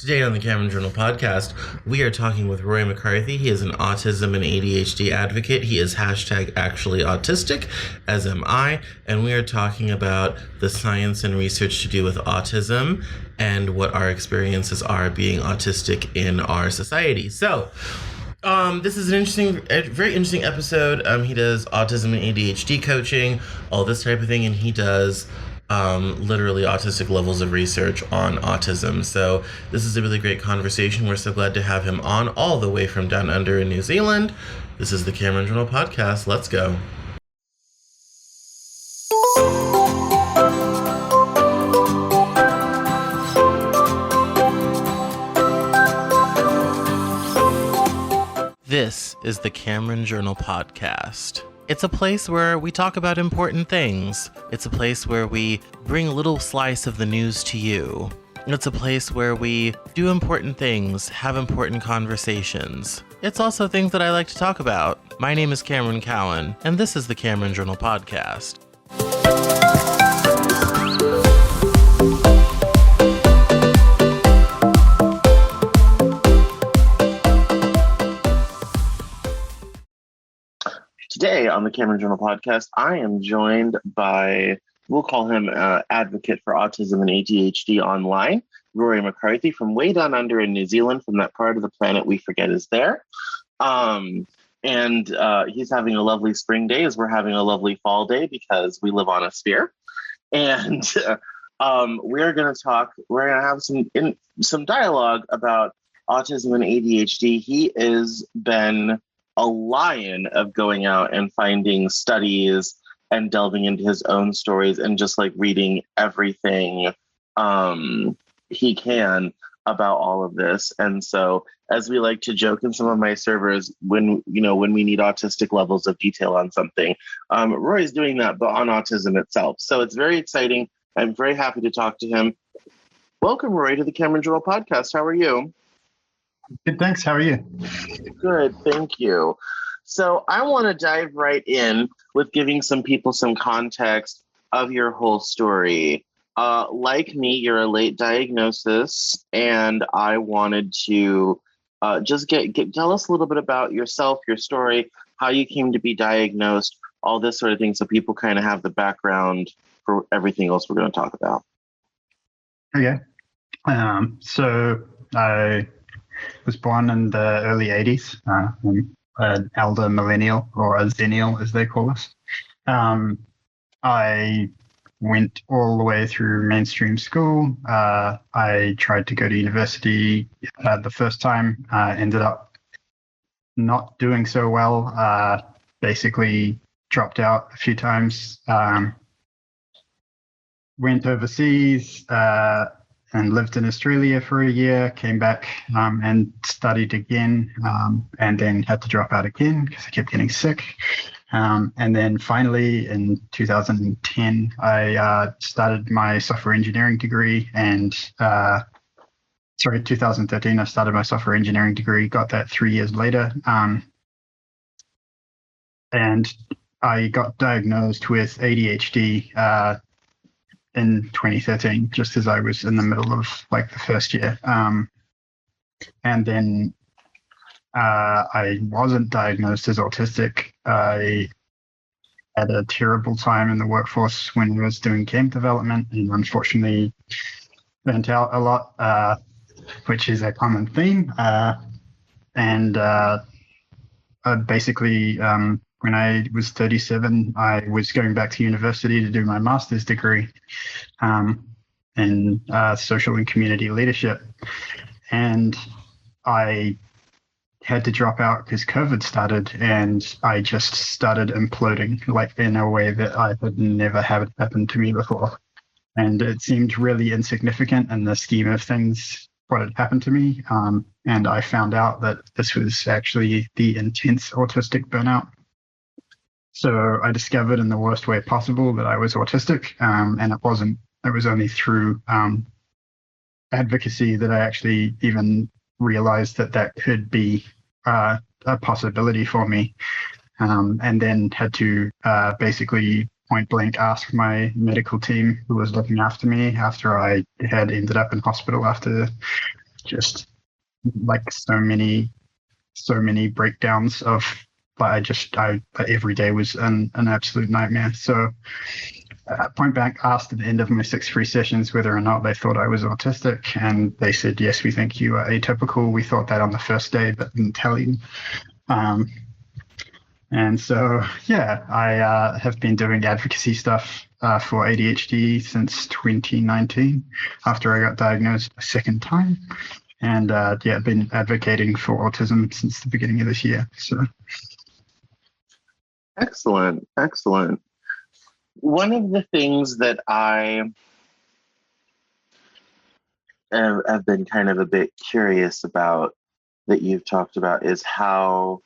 Today on the Cameron Journal podcast, we are talking with Rory McCarthy. He is an autism and ADHD advocate. He is #actuallyautistic, as am I, and we are talking about the science and research to do with autism and what our experiences are being autistic in our society. So, this is a very interesting episode. He does autism and ADHD coaching, all this type of thing, and he does literally autistic levels of research on autism. So this is a really great conversation. We're so glad to have him on all the way from down under in New Zealand. This is the Cameron Journal podcast. Let's go. This is the Cameron Journal podcast. It's a place where we talk about important things. It's a place where we bring a little slice of the news to you. It's a place where we do important things, have important conversations. It's also things that I like to talk about. My name is Cameron Cowan, and this is the Cameron Journal podcast. Today on the Cameron Journal podcast, I am joined by, we'll call him advocate for autism and ADHD online, Rory McCarthy from way down under in New Zealand, from that part of the planet we forget is there. And he's having a lovely spring day as we're having a lovely fall day because we live on a sphere. And we're going to have some dialogue about autism and ADHD. He has been a lion of going out and finding studies and delving into his own stories and just like reading everything he can about all of this. And so, as we like to joke in some of my servers, when we need autistic levels of detail on something, Roy's doing that, but on autism itself. So it's very exciting. I'm very happy to talk to him. Welcome, Roy, to the Cameron Journal podcast. How are you? Good, thanks. How are you? Good, thank you. So I want to dive right in with giving some people some context of your whole story. Like me, you're a late diagnosis, and I wanted to just tell us a little bit about yourself, your story, how you came to be diagnosed, all this sort of thing, so people kind of have the background for everything else we're going to talk about. Okay. So I was born in the early 80s. I'm an elder millennial, or a zennial as they call us. I went all the way through mainstream school. I tried to go to university the first time, ended up not doing so well, basically dropped out a few times, went overseas, and lived in Australia for a year, came back and studied again, and then had to drop out again because I kept getting sick. And then finally in 2010, I started my software engineering degree 2013, I started my software engineering degree, got that 3 years later. And I got diagnosed with ADHD in 2013, just as I was in the middle of like the first year. And then I wasn't diagnosed as autistic. I had a terrible time in the workforce when I was doing game development, and unfortunately burnt out a lot, which is a common theme. And basically, when I was 37, I was going back to university to do my master's degree in social and community leadership. And I had to drop out because COVID started, and I just started imploding, like in a way that I had never had happened to me before. And it seemed really insignificant in the scheme of things, what had happened to me. And I found out that this was actually the intense autistic burnout. So I discovered in the worst way possible that I was autistic, and it was only through advocacy that I actually even realized that could be a possibility for me, and then had to basically point blank ask my medical team who was looking after me after I had ended up in hospital after just like so many breakdowns of, but every day was an absolute nightmare. So point blank asked at the end of my 6 free sessions whether or not they thought I was autistic, and they said, yes, we think you are atypical. We thought that on the first day, but didn't tell you. And so, yeah, I have been doing advocacy stuff for ADHD since 2019 after I got diagnosed a second time. And been advocating for autism since the beginning of this year. So, excellent. One of the things that I have been kind of a bit curious about that you've talked about is how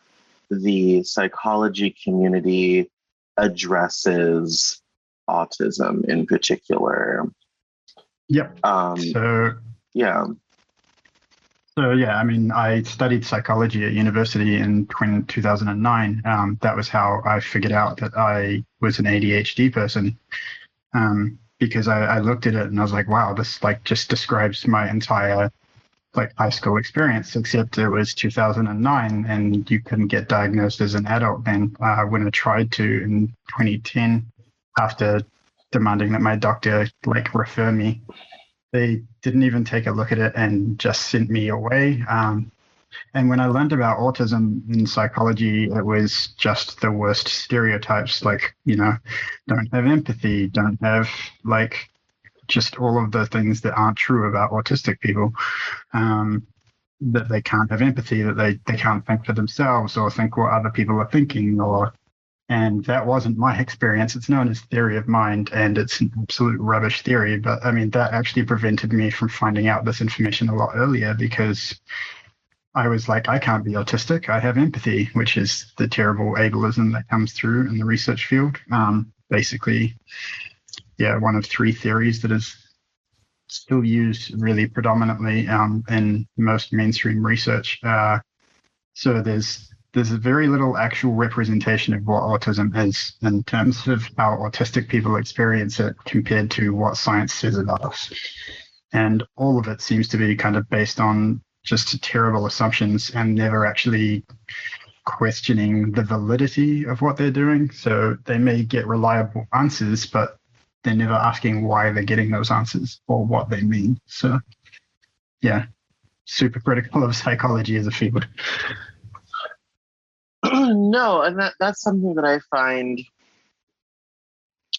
the psychology community addresses autism in particular. Yep. So yeah, I mean, I studied psychology at university in 2009. That was how I figured out that I was an ADHD person, because I looked at it and I was like, wow, this like just describes my entire like high school experience, except it was 2009 and you couldn't get diagnosed as an adult then. When I tried to in 2010, after demanding that my doctor like refer me, they didn't even take a look at it and just sent me away. And when I learned about autism in psychology, it was just the worst stereotypes, like, don't have empathy, don't have like just all of the things that aren't true about autistic people, that they can't have empathy, that they can't think for themselves or think what other people are thinking, and that wasn't my experience. It's known as theory of mind, and it's an absolute rubbish theory. But I mean, that actually prevented me from finding out this information a lot earlier, because I was like, I can't be autistic. I have empathy, which is the terrible ableism that comes through in the research field. Basically, one of 3 theories that is still used really predominantly in most mainstream research. So there's very little actual representation of what autism is in terms of how autistic people experience it compared to what science says about us. And all of it seems to be kind of based on just terrible assumptions and never actually questioning the validity of what they're doing. So they may get reliable answers, but they're never asking why they're getting those answers or what they mean. So, yeah, super critical of psychology as a field. No, and that's something that I find.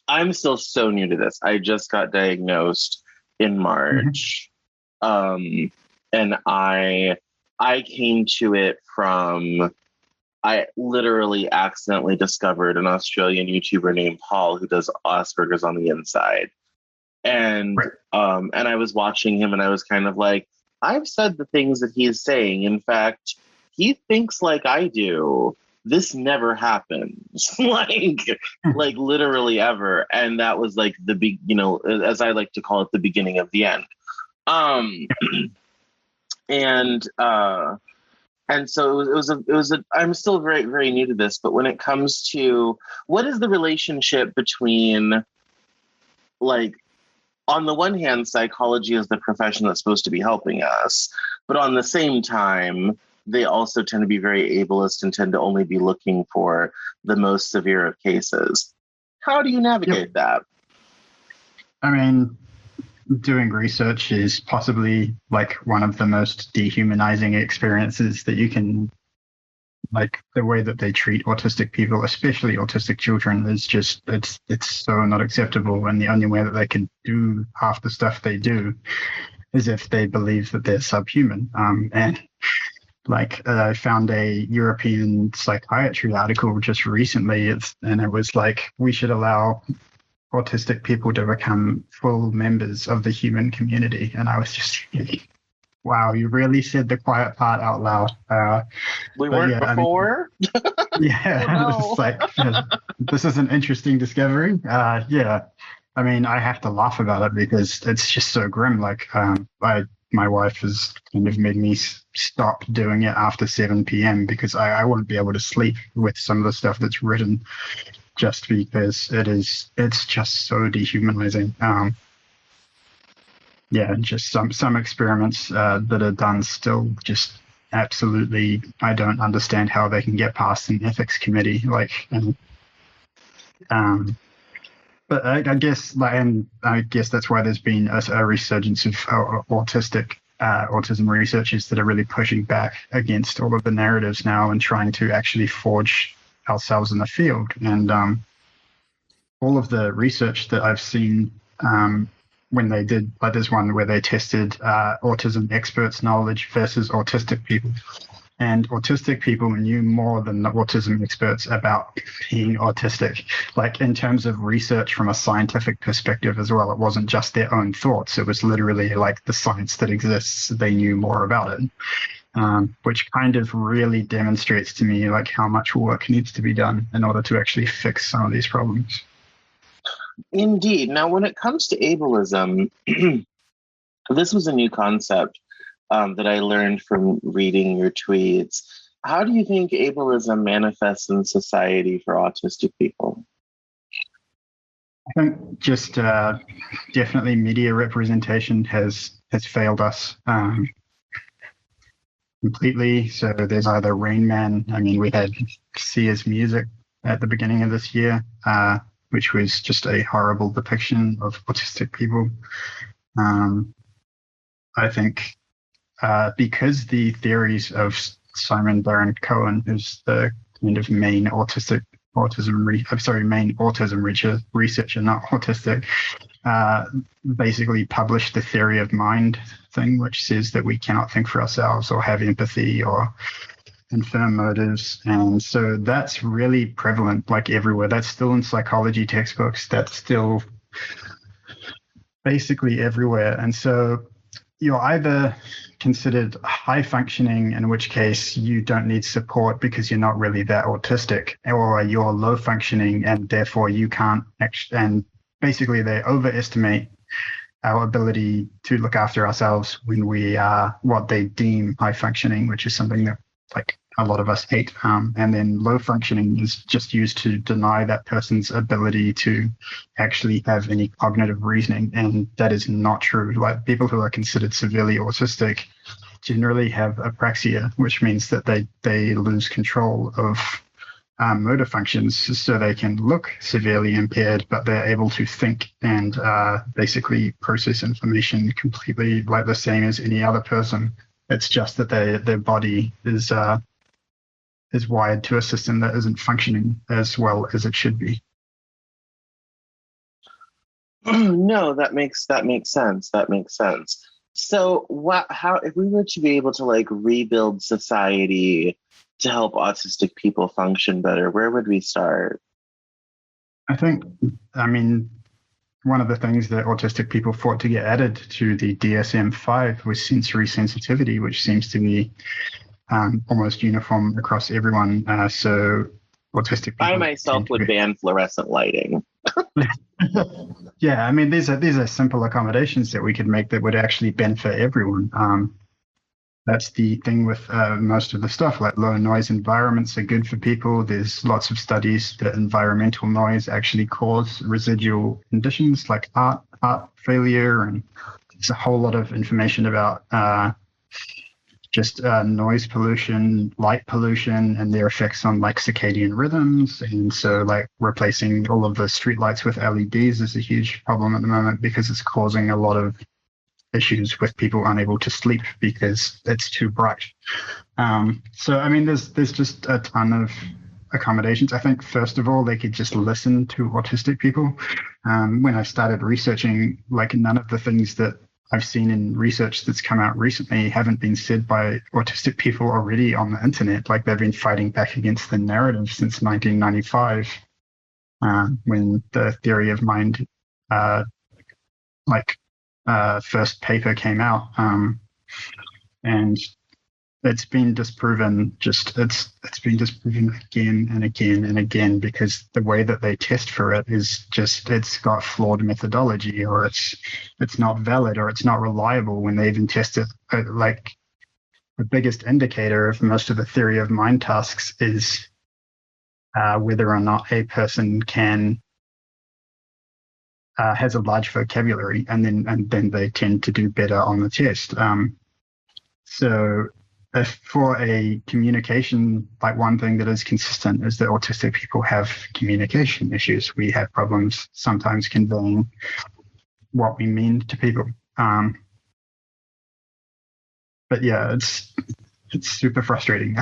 I'm still so new to this. I just got diagnosed in March, and I came to it from. I literally accidentally discovered an Australian YouTuber named Paul who does Asperger's on the inside, and I was watching him, and I was kind of like, I've said the things that he's saying. In fact, he thinks like I do. This never happens, like literally ever. And that was like the big, as I like to call it, the beginning of the end. And so it was a, I'm still very, very new to this, but when it comes to what is the relationship between, like, on the one hand, psychology is the profession that's supposed to be helping us, but on the same time, they also tend to be very ableist and tend to only be looking for the most severe of cases. How do you navigate that? I mean, doing research is possibly like one of the most dehumanizing experiences that you can, like, the way that they treat autistic people, especially autistic children, is just, it's so not acceptable. And the only way that they can do half the stuff they do is if they believe that they're subhuman. And like, I found a European psychiatry article just recently, and it was like, we should allow autistic people to become full members of the human community. And I was just thinking, wow, you really said the quiet part out loud. We weren't before? It's like, this is an interesting discovery. I mean, I have to laugh about it because it's just so grim. Like, my wife has kind of made me stop doing it after 7 p.m. because I won't be able to sleep with some of the stuff that's written, just because it's just so dehumanizing. yeah, just some experiments that are done still just absolutely, I don't understand how they can get past an ethics committee. Um, but I guess, and I guess that's why there's been a resurgence of autism researchers that are really pushing back against all of the narratives now and trying to actually forge ourselves in the field. And all of the research that I've seen when they did, like there's one where they tested autism experts' knowledge versus autistic people. And autistic people knew more than the autism experts about being autistic, like in terms of research from a scientific perspective as well. It wasn't just their own thoughts. It was literally like the science that exists. They knew more about it, which kind of really demonstrates to me like how much work needs to be done in order to actually fix some of these problems. Indeed. Now, when it comes to ableism, this was a new concept that I learned from reading your tweets. How do you think ableism manifests in society for autistic people? I think just definitely media representation has failed us completely. So there's either Rain Man. I mean, we had Sia's Music at the beginning of this year, which was just a horrible depiction of autistic people. I think because the theories of Simon Baron-Cohen, who's the kind of main autism researcher, not autistic, basically published the theory of mind thing, which says that we cannot think for ourselves or have empathy or infirm motives. And so that's really prevalent, like everywhere. That's still in psychology textbooks. That's still basically everywhere. And so you're either considered high functioning, in which case you don't need support because you're not really that autistic, or you're low functioning and therefore you can't actually, and basically they overestimate our ability to look after ourselves when we are what they deem high functioning, which is something that like a lot of us hate. And then low functioning is just used to deny that person's ability to actually have any cognitive reasoning. And that is not true. Like people who are considered severely autistic generally have apraxia, which means that they lose control of motor functions, so they can look severely impaired, but they're able to think and basically process information completely like the same as any other person. It's just that their body is wired to a system that isn't functioning as well as it should be. No, that makes sense. That makes sense. So, how if we were to be able to like rebuild society to help autistic people function better, where would we start? I mean, one of the things that autistic people fought to get added to the DSM-5 was sensory sensitivity, which seems to be almost uniform across everyone. So autistic people. I myself would ban fluorescent lighting. Yeah, I mean, these are simple accommodations that we could make that would actually benefit everyone. That's the thing with most of the stuff, like low noise environments are good for people. There's lots of studies that environmental noise actually cause residual conditions like heart failure, and there's a whole lot of information about just noise pollution, light pollution, and their effects on like circadian rhythms. And so like replacing all of the streetlights with LEDs is a huge problem at the moment because it's causing a lot of issues with people unable to sleep because it's too bright. So I mean, there's just a ton of accommodations. I think first of all, they could just listen to autistic people. When I started researching, like none of the things that I've seen in research that's come out recently haven't been said by autistic people already on the internet. Like they've been fighting back against the narrative since 1995, when the theory of mind, first paper came out, and it's been disproven. It's been disproven again and again and again because the way that they test for it is just it's got flawed methodology, or it's not valid, or it's not reliable when they even test it. Like the biggest indicator of most of the theory of mind tasks is whether or not a person can has a large vocabulary, and then they tend to do better on the test. So if for a communication, like one thing that is consistent is that autistic people have communication issues. We have problems sometimes conveying what we mean to people. But yeah, it's super frustrating.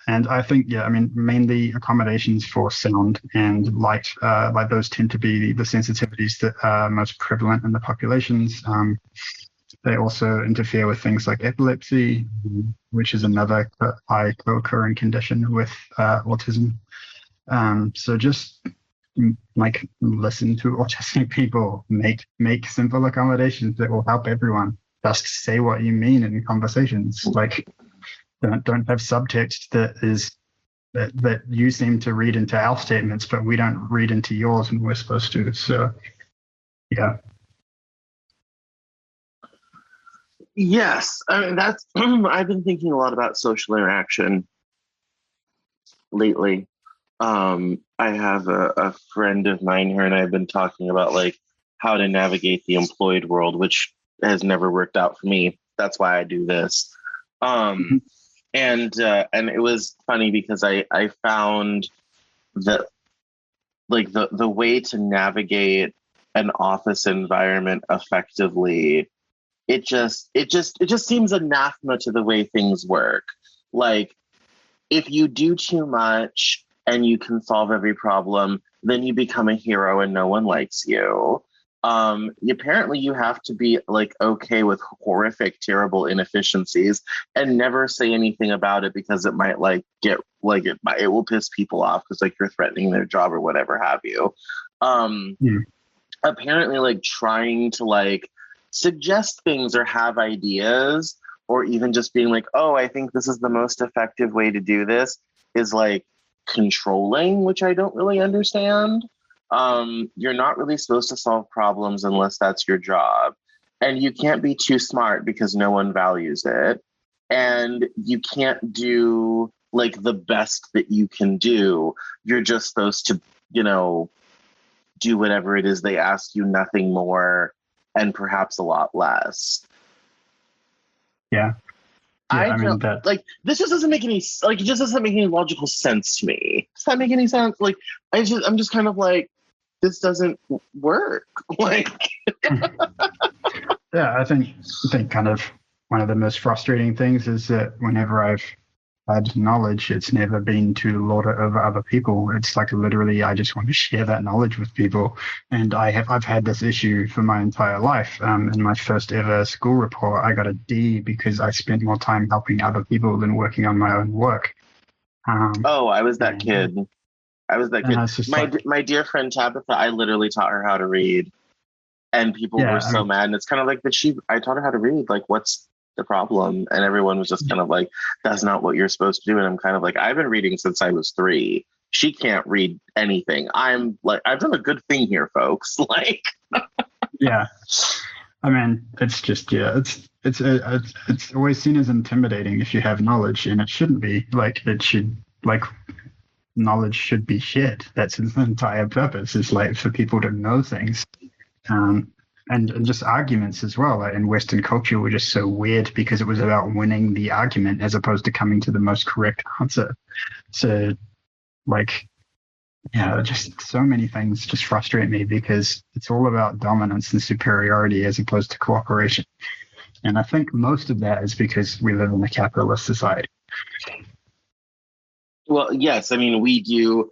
And I think, yeah, I mean, mainly accommodations for sound and light, like those tend to be the sensitivities that are most prevalent in the populations. They also interfere with things like epilepsy, which is another high co-occurring condition with autism. So just like listen to autistic people, make simple accommodations that will help everyone. Just say what you mean in conversations. Like don't have subtext that you seem to read into our statements, but we don't read into yours when we're supposed to. So yeah. Yes, I mean that's. I've been thinking a lot about social interaction lately. I have a friend of mine here, and I've been talking about like how to navigate the employed world, which has never worked out for me. That's why I do this. And it was funny because I found that like the way to navigate an office environment effectively, it just seems anathema to the way things work. Like if you do too much and you can solve every problem, then you become a hero and no one likes you. Apparently you have to be like okay with horrific, terrible inefficiencies and never say anything about it because it might like get like it will piss people off because like you're threatening their job or whatever have you. Apparently like trying to like suggest things or have ideas or even just being like, oh, I think this is the most effective way to do this is like controlling, which I don't really understand. You're not really supposed to solve problems unless that's your job. And you can't be too smart because no one values it. And you can't do like the best that you can do. You're just supposed to, do whatever it is they ask you, nothing more, and perhaps a lot less. Yeah. I mean, that like this just doesn't make any like it just doesn't make any logical sense to me. Does that make any sense? Like I'm just kind of like this doesn't work. Like yeah, I think kind of one of the most frustrating things is that whenever I've had knowledge, it's never been to lord it over other people. It's like literally I just want to share that knowledge with people. And I've had this issue for my entire life. In my first ever school report, I got a D because I spent more time helping other people than working on my own work. I was that kid. I was that kid. My dear friend Tabitha, I literally taught her how to read. And people were so mad. And it's kind of like, I taught her how to read. Like, what's the problem? And everyone was just kind of like, that's not what you're supposed to do. And I'm kind of like, I've been reading since I was 3. She can't read anything. I'm like, I've done a good thing here, folks. Like, yeah. I mean, it's just, yeah, it's always seen as intimidating if you have knowledge, and it shouldn't be. Like, it should, like, knowledge should be shared. That's its entire purpose, is like for people to know things. And just arguments as well. Like in Western culture were just so weird because it was about winning the argument as opposed to coming to the most correct answer. So, like, yeah, just so many things just frustrate me because it's all about dominance and superiority as opposed to cooperation. And I think most of that is because we live in a capitalist society. Well, yes, I mean, we do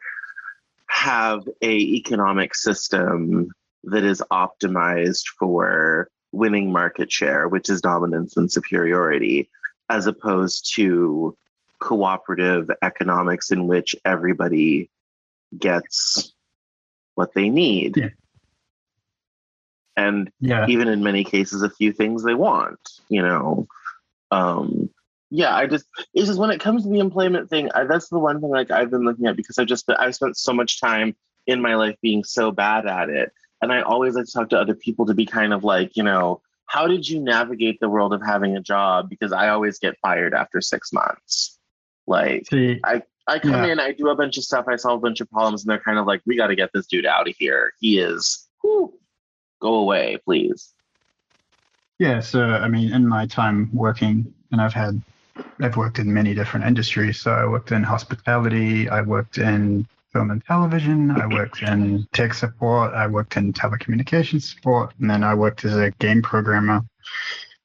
have a economic system that is optimized for winning market share, which is dominance and superiority, as opposed to cooperative economics in which everybody gets what they need. Yeah. And even in many cases, a few things they want, it's just when it comes to the employment thing, that's the one thing like I've been looking at because I've spent so much time in my life being so bad at it. And I always like to talk to other people to be kind of like, how did you navigate the world of having a job? Because I always get fired after 6 months. Like, I come in, I do a bunch of stuff, I solve a bunch of problems, and they're kind of like, we got to get this dude out of here. He is, whew, go away, please. Yeah, so I mean, in my time working, and I've worked in many different industries. So I worked in hospitality, I worked in film and television, I worked in tech support, I worked in telecommunications support, and then I worked as a game programmer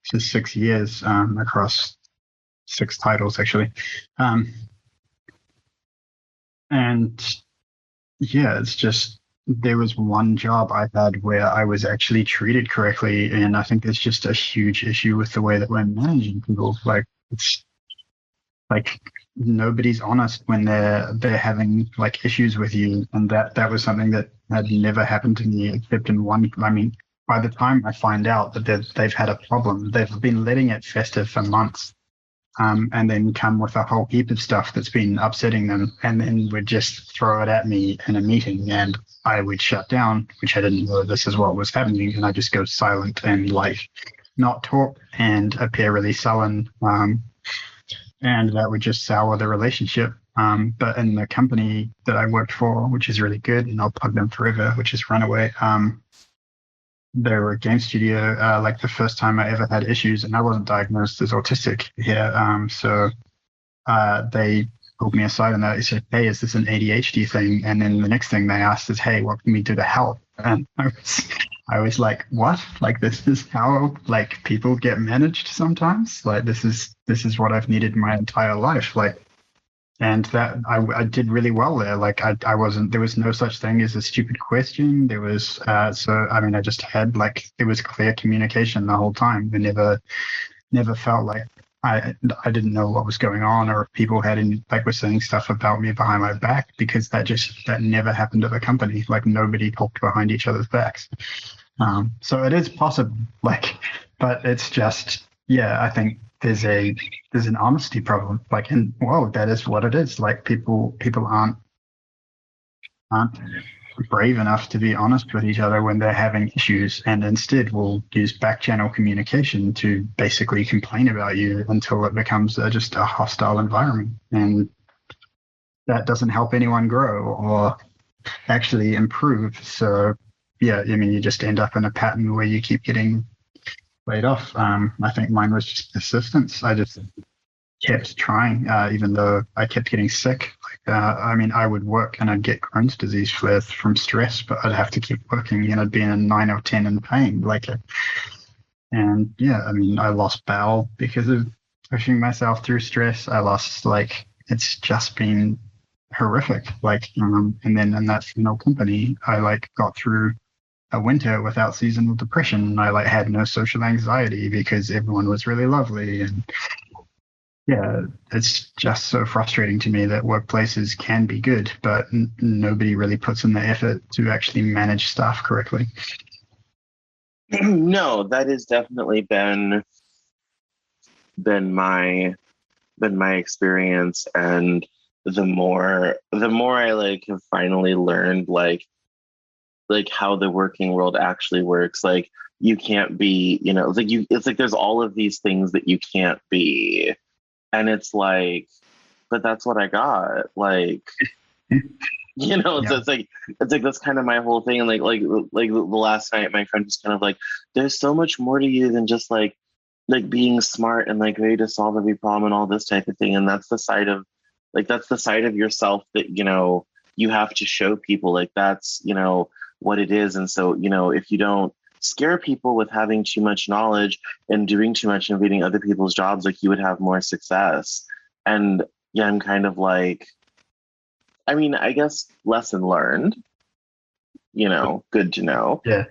for 6 years across 6 titles actually. And yeah, it's just there was one job I had where I was actually treated correctly, and I think there's just a huge issue with the way that we're managing people. Like it's like nobody's honest when they're having like issues with you, and that was something that had never happened to me except in one. I mean, by the time I find out that they've had a problem, they've been letting it fester for months. And then come with a whole heap of stuff that's been upsetting them, and then would just throw it at me in a meeting, and I would shut down, which I didn't know this is what was happening, and I just go silent and like not talk and appear really sullen, and that would just sour the relationship. But in the company that I worked for, which is really good, and I'll plug them forever, which is Runaway, they were a game studio, like the first time I ever had issues, and I wasn't diagnosed as autistic here. So they pulled me aside and they said, hey, is this an ADHD thing? And then the next thing they asked is, hey, what can we do to help? And I was like, what? Like, this is how like people get managed sometimes? Like, this is what I've needed my entire life. Like, and that I did really well there. Like I wasn't, there was no such thing as a stupid question. There was, so, I mean, I just had like, it was clear communication the whole time. I never felt like I didn't know what was going on, or if people had any, like, were saying stuff about me behind my back, because that never happened at the company. Like nobody talked behind each other's backs. So it is possible, like, but it's just, yeah, I think there's an honesty problem, like, and well, that is what it is. Like people aren't brave enough to be honest with each other when they're having issues, and instead will use back channel communication to basically complain about you until it becomes just a hostile environment, and that doesn't help anyone grow or actually improve. So yeah, I mean, you just end up in a pattern where you keep getting laid off. I think mine was just persistence. I just kept trying, even though I kept getting sick. Like, I mean, I would work and I'd get Crohn's disease flares from stress, but I'd have to keep working, and I'd be in a 9 or 10 in pain. And yeah, I mean, I lost bowel because of pushing myself through stress. I lost, like, it's just been horrific. Like, and then in that final company, I like got through a winter without seasonal depression. I like had no social anxiety because everyone was really lovely. And yeah, it's just so frustrating to me that workplaces can be good, but nobody really puts in the effort to actually manage staff correctly. No, that has definitely been my experience. And the more I like have finally learned like how the working world actually works. Like, you can't be, it's like there's all of these things that you can't be. And it's like, but that's what I got. Like, so it's like that's kind of my whole thing. And like the last night, my friend was kind of like, there's so much more to you than just like being smart and like ready to solve every problem and all this type of thing. And that's the side of yourself that, you have to show people. Like, that's, what it is. And so, if you don't scare people with having too much knowledge and doing too much and reading other people's jobs, like, you would have more success. And yeah, I'm kind of like, I mean, I guess lesson learned, good to know. Yeah.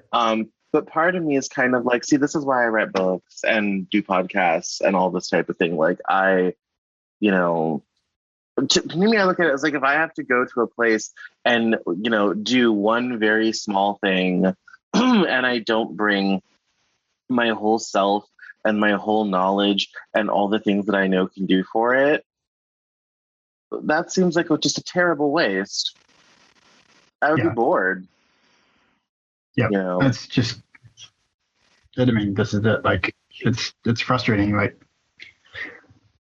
But part of me is kind of like, see, this is why I write books and do podcasts and all this type of thing. Like, to me, I look at it as like, if I have to go to a place and, do one very small thing and I don't bring my whole self and my whole knowledge and all the things that I know can do for it, that seems like just a terrible waste. I would be bored. Yeah. It's just, I mean, this is it. Like, it's frustrating. Like,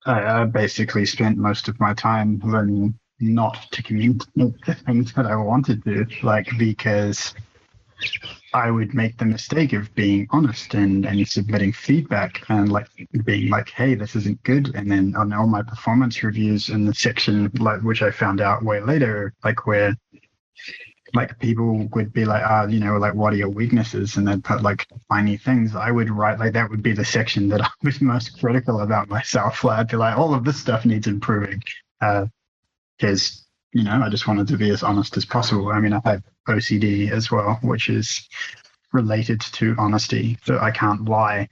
I basically spent most of my time learning not to communicate the things that I wanted to, like, because I would make the mistake of being honest and submitting feedback and like being like, hey, this isn't good. And then on all my performance reviews in the section, like, which I found out way later, like where like people would be like, like, what are your weaknesses? And they'd put like tiny things. I would write like that would be the section that I was most critical about myself. Like, I'd be like, all of this stuff needs improving. Because I just wanted to be as honest as possible. I mean, I have OCD as well, which is related to honesty. So I can't lie,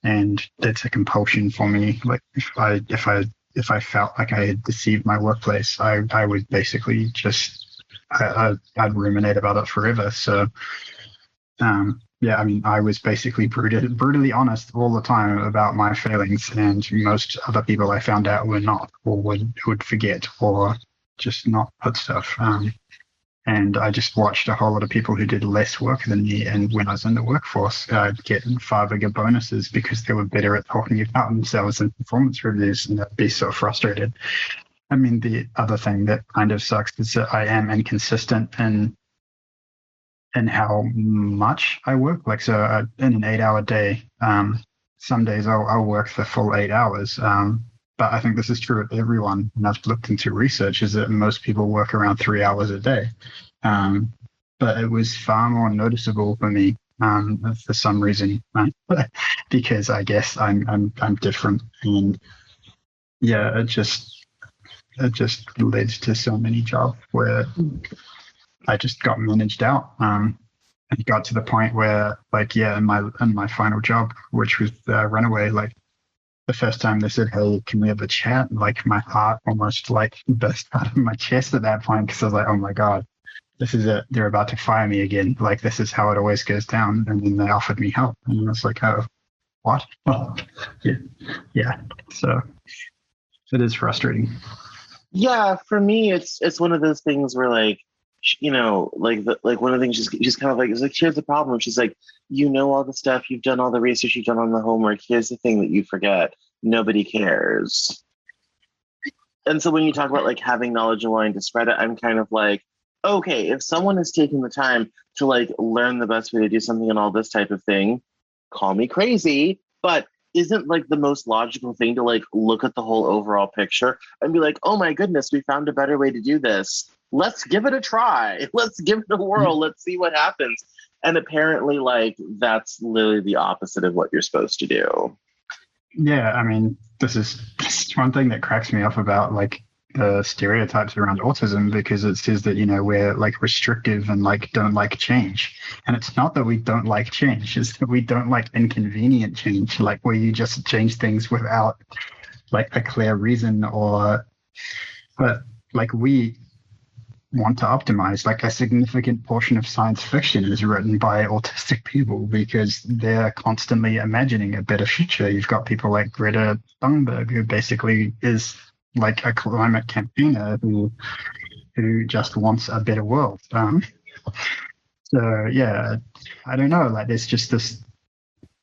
and that's a compulsion for me. Like if I felt like I had deceived my workplace, I would basically just I'd ruminate about it forever. So yeah, I mean, I was basically brutally honest all the time about my failings, and most other people I found out were not, or would forget, or just not put stuff. And I just watched a whole lot of people who did less work than me, and when I was in the workforce, I'd get far bigger bonuses because they were better at talking about themselves in performance reviews, and I'd be so frustrated. I mean, the other thing that kind of sucks is that I am inconsistent in how much I work. Like, so in an 8-hour day, some days I'll work the full 8 hours. But I think this is true of everyone. And I've looked into research is that most people work around 3 hours a day. But it was far more noticeable for me for some reason, because I guess I'm different. And yeah, it just led to so many jobs where I just got managed out. It got to the point where, like, yeah, in my final job, which was Runaway, like the first time they said, "Hey, can we have a chat?" Like my heart almost like burst out of my chest at that point, because I was like, "Oh my god, this is it! They're about to fire me again. Like this is how it always goes down." And then they offered me help, and I was like, "Oh, what?" Well, yeah. So it is frustrating. Yeah, for me, it's one of those things where like, like one of the things she's kind of like, it's like, here's the problem. She's like, all the stuff, you've done all the research, you've done all the homework. Here's the thing that you forget. Nobody cares. And so when you talk about like having knowledge and wanting to spread it, I'm kind of like, okay, if someone is taking the time to like learn the best way to do something and all this type of thing, call me crazy, but isn't like the most logical thing to like look at the whole overall picture and be like, oh my goodness, we found a better way to do this. Let's give it a try. Let's give it a whirl. Let's see what happens. And apparently, like, that's literally the opposite of what you're supposed to do. Yeah, I mean, this is one thing that cracks me up about like the stereotypes around autism, because it says that, we're like restrictive and like don't like change. And it's not that we don't like change, it's that we don't like inconvenient change, like where you just change things without like a clear reason but like we want to optimize. Like a significant portion of science fiction is written by autistic people because they're constantly imagining a better future. You've got people like Greta Thunberg, who basically is like a climate campaigner who just wants a better world. So yeah, I don't know, like there's just this,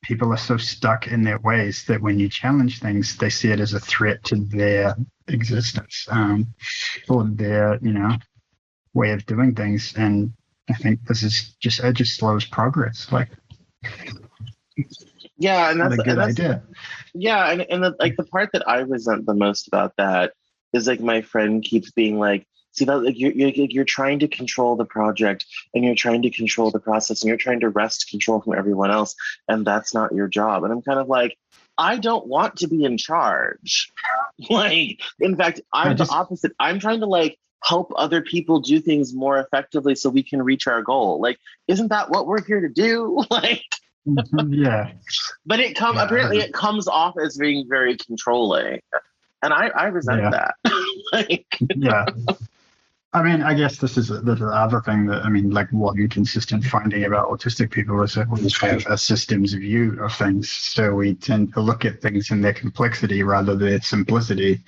people are so stuck in their ways that when you challenge things, they see it as a threat to their existence, or their, way of doing things. And I think this is just, it just slows progress. Like, yeah, and that's a good idea. Yeah, and the part that I resent the most about that is like my friend keeps being like, see that like you're trying to control the project and you're trying to control the process and you're trying to wrest control from everyone else, and that's not your job. And I'm kind of like, I don't want to be in charge. Like, in fact, I'm the opposite. I'm trying to like help other people do things more effectively so we can reach our goal. Like, isn't that what we're here to do? Like, yeah. But apparently it comes off as being very controlling, and I resent that. Like, yeah. I mean, I guess this is the other thing that, I mean, like what you're consistent finding about autistic people is that we have a systems view of things. So we tend to look at things in their complexity rather than their simplicity.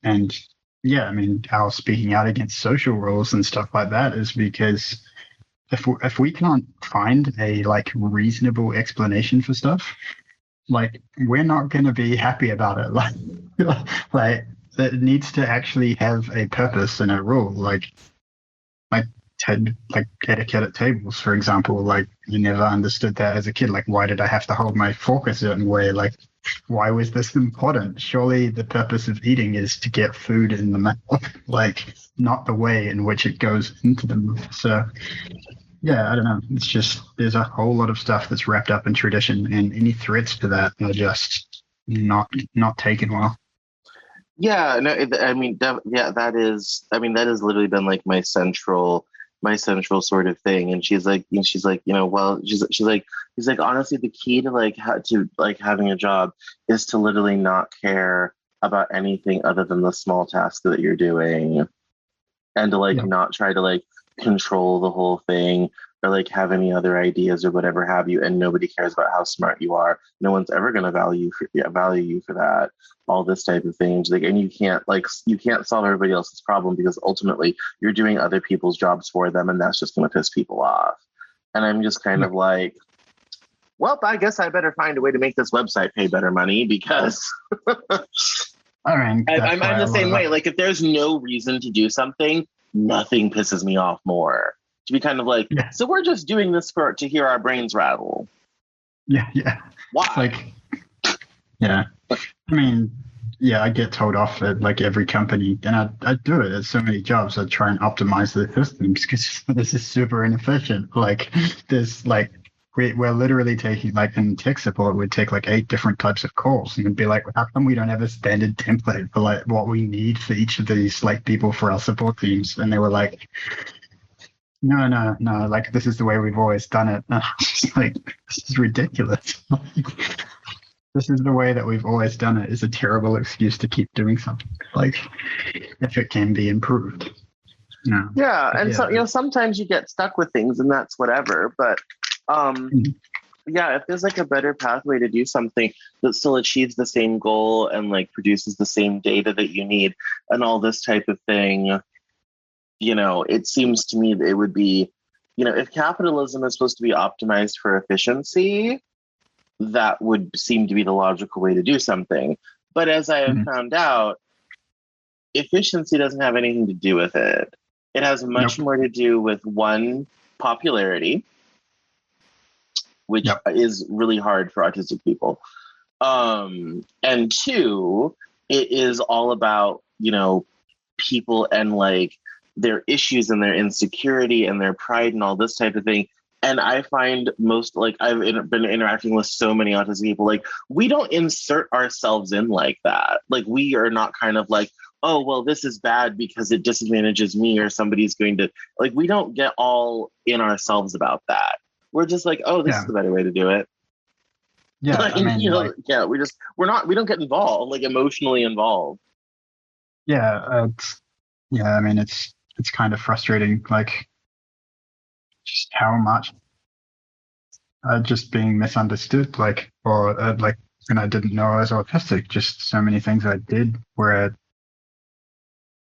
And yeah, I mean, our speaking out against social rules and stuff like that is because if we can't find a like reasonable explanation for stuff, like we're not going to be happy about it. Like that it needs to actually have a purpose and a rule. Like like etiquette at tables, for example. Like, you never understood that as a kid. Like, why did I have to hold my fork a certain way? Like, why was this important? Surely the purpose of eating is to get food in the mouth, like, not the way in which it goes into the mouth. So yeah, I don't know. It's just, there's a whole lot of stuff that's wrapped up in tradition, and any threats to that are just not taken well. Yeah, no, I mean, yeah, that is, I mean, that has literally been like my central sort of thing. And she's like, well, she's like, honestly, the key to like to like having a job is to literally not care about anything other than the small tasks that you're doing, and to like Yeah. not try to like control the whole thing, or like have any other ideas or whatever have you. And nobody cares about how smart you are. No one's ever going to value you for that. All this type of things, like, and you can't solve everybody else's problem, because ultimately you're doing other people's jobs for them, and that's just going to piss people off. And I'm just kind Yeah. of like, well, I guess I better find a way to make this website pay better money, because I mean, that's I'm why the a lot same of way. us, Like, if there's no reason to do something, nothing pisses me off more. To be kind of like, yeah, so we're just doing this to hear our brains rattle. yeah. Why? It's like, yeah. I mean, yeah, I get told off at like every company, and I do it at so many jobs. I try and optimize the systems because this is super inefficient. Like, there's like, we're literally taking, like, in tech support, we'd take like 8 different types of calls, and it'd be like, how come we don't have a standard template for like what we need for each of these like people for our support teams? And they were like, no, like, this is the way we've always done it. And I was just like, this is ridiculous. This is the way that we've always done it is a terrible excuse to keep doing something. Like, if it can be improved. No. Yeah, But and yeah. so sometimes you get stuck with things, and that's whatever. But Mhm. yeah, if there's like a better pathway to do something that still achieves the same goal and like produces the same data that you need and all this type of thing, it seems to me that it would be, if capitalism is supposed to be optimized for efficiency, that would seem to be the logical way to do something. But as I have Mhm. found out, efficiency doesn't have anything to do with it. It has much Nope. more to do with, one, popularity, which Yep. is really hard for autistic people. And two, it is all about, people and like their issues and their insecurity and their pride and all this type of thing. And I find most, like, been interacting with so many autistic people, like, we don't insert ourselves in like that. Like, we are not kind of like, oh, well, this is bad because it disadvantages me, or somebody's going to, like, we don't get all in ourselves about that. We're just like, oh, this is Yeah. the better way to do it. Yeah. I mean, like, Yeah, we don't get involved, like, emotionally involved. yeah, I mean, it's kind of frustrating, like, just how much just being misunderstood, like, or like, when I didn't know I was autistic, just so many things I did where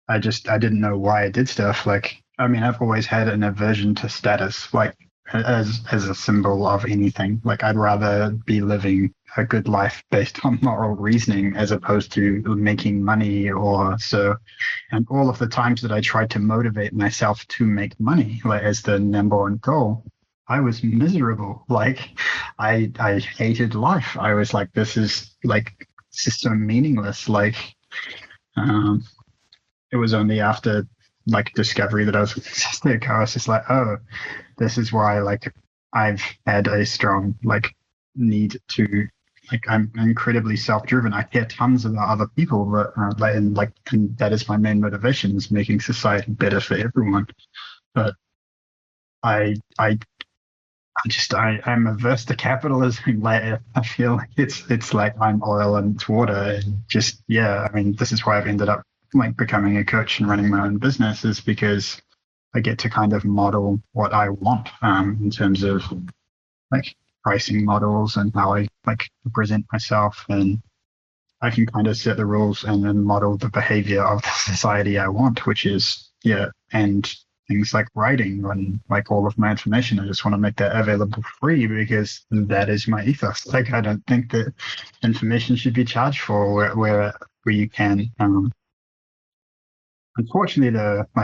I didn't know why I did stuff. Like, I mean, I've always had an aversion to status, like, as a symbol of anything. Like, I'd rather be living a good life based on moral reasoning as opposed to making money or so. And all of the times that I tried to motivate myself to make money, like, as the number one goal, I was miserable. Like, I hated life. I was like, this is so meaningless. Like, um, it was only after like discovery that I was autistic. I was just like, oh, this is why, like, I've had a strong like need to, like, I'm incredibly self-driven. I care tons about other people, but and that is my main motivation, is making society better for everyone. But I I'm averse to capitalism. Like, I feel like it's like I'm oil and it's water, and just, yeah. I mean, this is why I've ended up like becoming a coach and running my own business, is because I get to kind of model what I want, in terms of like pricing models and how I like present myself, and I can kind of set the rules and then model the behavior of the society I want, which is, yeah, and things like writing and like all of my information. I just want to make that available free because that is my ethos. Like, I don't think that information should be charged for where you can. unfortunately,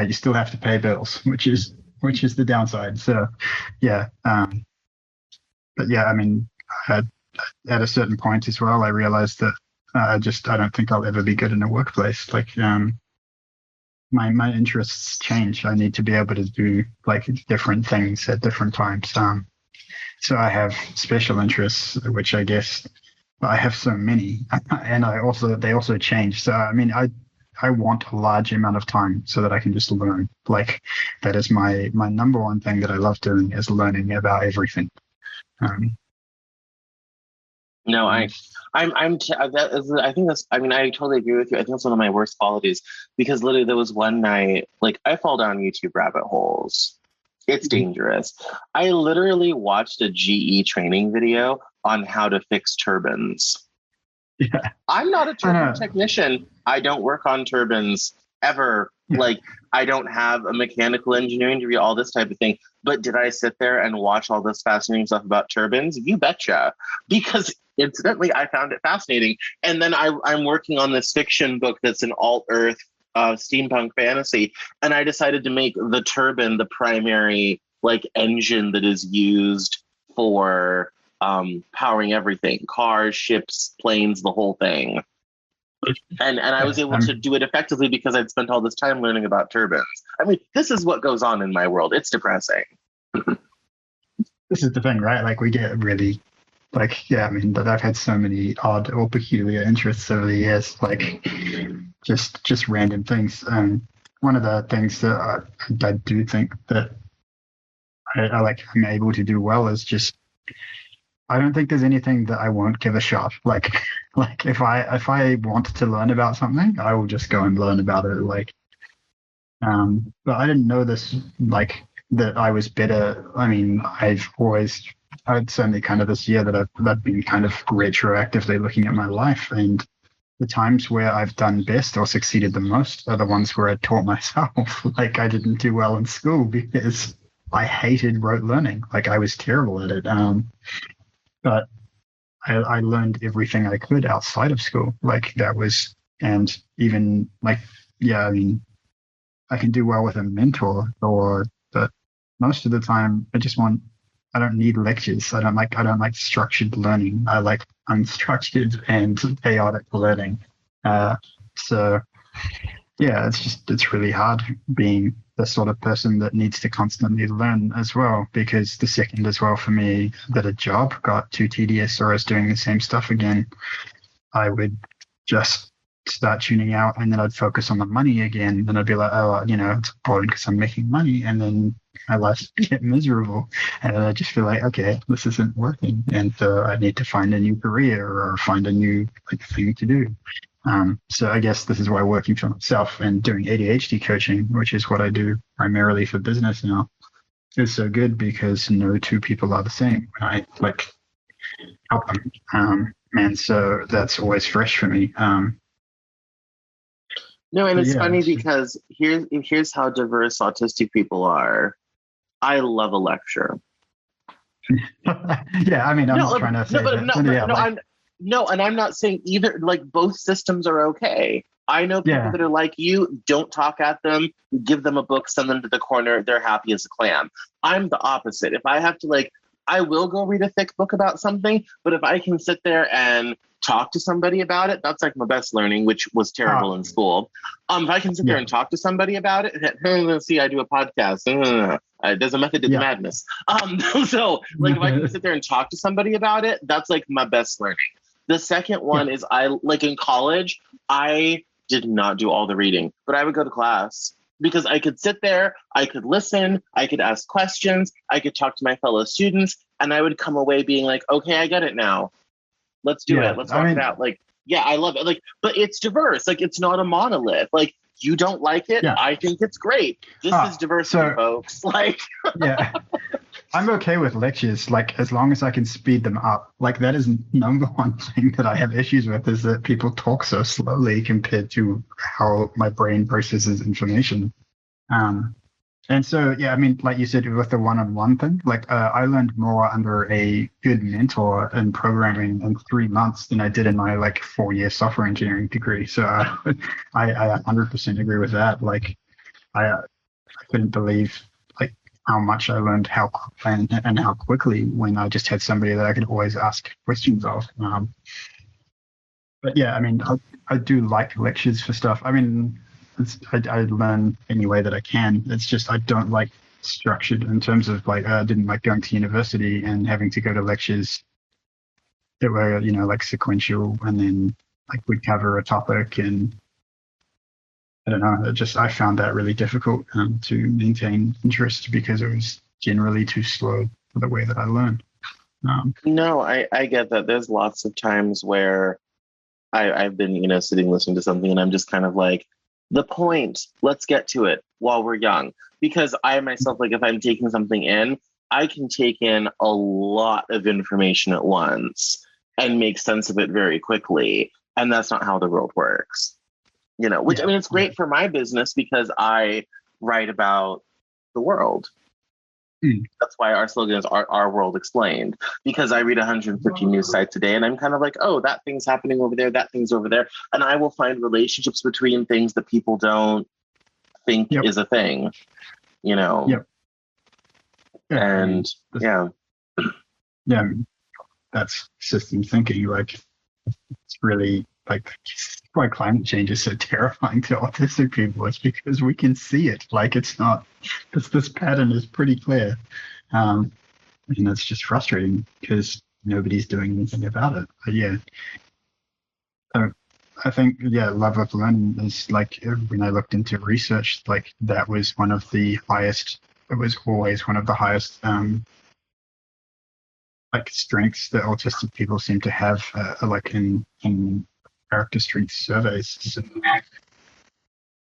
you still have to pay bills, which is the downside. So, yeah. But yeah, I mean, at a certain point as well, I realized that I don't think I'll ever be good in a workplace. Like, my interests change. I need to be able to do like different things at different times. So I have special interests, which I guess I have so many, and they also change. So I mean, I want a large amount of time so that I can just learn. Like that is my number one thing that I love doing is learning about everything. No, I think that's, I mean, I totally agree with you. I think it's one of my worst qualities because literally there was one night, like I fall down YouTube rabbit holes. It's dangerous. I literally watched a GE training video on how to fix turbines. Yeah. I'm not a turbine technician. I don't work on turbines ever. Like, I don't have a mechanical engineering degree, all this type of thing. But did I sit there and watch all this fascinating stuff about turbines? You betcha. Because incidentally, I found it fascinating. And then I'm working on this fiction book that's an alt-earth steampunk fantasy. And I decided to make the turbine the primary like engine that is used for powering everything, cars, ships, planes, the whole thing. And I was able to do it effectively because I'd spent all this time learning about turbines. I mean, this is what goes on in my world. It's depressing. This is the thing, right? Like we get really like, yeah, I mean, but I've had so many odd or peculiar interests over the years, like just random things. One of the things that I do think that I'm able to do well is just, I don't think there's anything that I won't give a shot. Like if I want to learn about something, I will just go and learn about it. Like, but I didn't know this, like that I was better. I mean, I'd certainly kind of this year that I've been kind of retroactively looking at my life, and the times where I've done best or succeeded the most are the ones where I taught myself. Like I didn't do well in school because I hated rote learning. Like I was terrible at it. But I learned everything I could outside of school. Like that was, and even like, yeah, I mean, I can do well with a mentor but most of the time I don't need lectures. I don't like structured learning. I like unstructured and chaotic learning. So yeah, it's really hard being the sort of person that needs to constantly learn as well, because the second as well for me that a job got too tedious or I was doing the same stuff again, I would just start tuning out, and then I'd focus on the money again. And I'd be like, oh, it's important because I'm making money, and then my life get miserable, and then I just feel like, okay, this isn't working, and so I need to find a new career or find a new thing to do. So I guess this is why working for myself and doing ADHD coaching, which is what I do primarily for business now, is so good, because no two people are the same when I help them. And so that's always fresh for me. No, and it's funny because here's how diverse autistic people are. I love a lecture. Yeah, I mean, I'm not trying to say and I'm not saying either. Like both systems are okay. I know people that are like you. Don't talk at them. Give them a book. Send them to the corner. They're happy as a clam. I'm the opposite. If I have to I will go read a thick book about something. But if I can sit there and talk to somebody about it, that's like my best learning, which was terrible in school. If I can sit there and talk to somebody about it, see, I do a podcast. There's a method to the madness. So if I can sit there and talk to somebody about it, that's like my best learning. The second one is in college, I did not do all the reading, but I would go to class because I could sit there, I could listen, I could ask questions, I could talk to my fellow students, and I would come away being like, okay, I get it now. Let's do it. Let's work it out. I love it. But it's diverse. It's not a monolith. You don't like it. I think it's great. This is diversity, folks. Yeah. I'm okay with lectures, as long as I can speed them up. That is number one thing that I have issues with, is that people talk so slowly compared to how my brain processes information. And so, yeah, I mean, like you said, with the one-on-one thing, like I learned more under a good mentor in programming in 3 months than I did in my like 4-year software engineering degree. So I 100% agree with that. Like I couldn't believe like how much I learned and how quickly when I just had somebody that I could always ask questions of. But yeah, I mean, I do like lectures for stuff. I mean, I learn any way that I can. It's just I don't like structured in terms of like I didn't like going to university and having to go to lectures that were like sequential and then like we'd cover a topic and I don't know. I found that really difficult to maintain interest because it was generally too slow for the way that I learned. No, I get that. There's lots of times where I've been, sitting listening to something and I'm just kind of like, the point, let's get to it while we're young. Because I myself, like if I'm taking something in, I can take in a lot of information at once and make sense of it very quickly. And that's not how the world works. Which I mean, it's great for my business because I write about the world. That's why our slogan is our world explained, because I read 150 news sites a day and I'm kind of like, oh, that thing's happening over there, that thing's over there. And I will find relationships between things that people don't think is a thing, Yep. And yeah. Yeah, that's system thinking. Like, it's really like why climate change is so terrifying to autistic people. It's because we can see it. Like, it's not, this pattern is pretty clear. And it's just frustrating because nobody's doing anything about it. But yeah. So I think, love of learning is like when I looked into research, like that was one of the highest, it was always one of the highest like strengths that autistic people seem to have like in character strength surveys. So,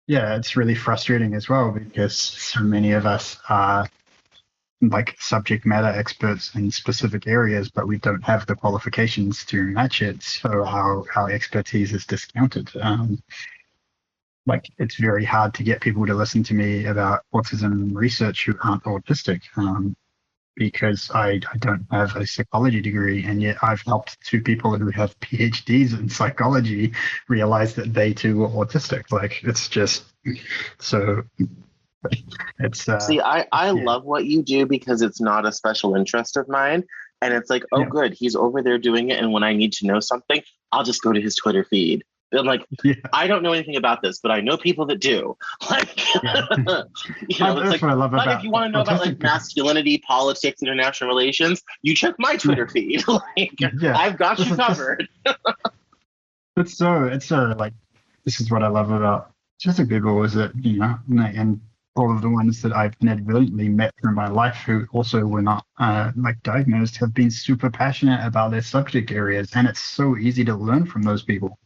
yeah, it's really frustrating as well because so many of us are like subject matter experts in specific areas, but we don't have the qualifications to match it. So our expertise is discounted. Like it's very hard to get people to listen to me about autism research who aren't autistic. Because I don't have a psychology degree, and yet I've helped two people who have PhDs in psychology realize that they too were autistic. Like it's just so. It's see, I love what you do because it's not a special interest of mine, and it's like, oh, good, he's over there doing it, and when I need to know something, I'll just go to his Twitter feed. I'm like, I don't know anything about this, but I know people that do. Like, it's like, what I love about if you want to know about like masculinity, politics, international relations, you check my Twitter feed. Like, I've got you covered. It's so like, this is what I love about autistic people is that, and all of the ones that I've inadvertently met through my life who also were not like diagnosed have been super passionate about their subject areas. And it's so easy to learn from those people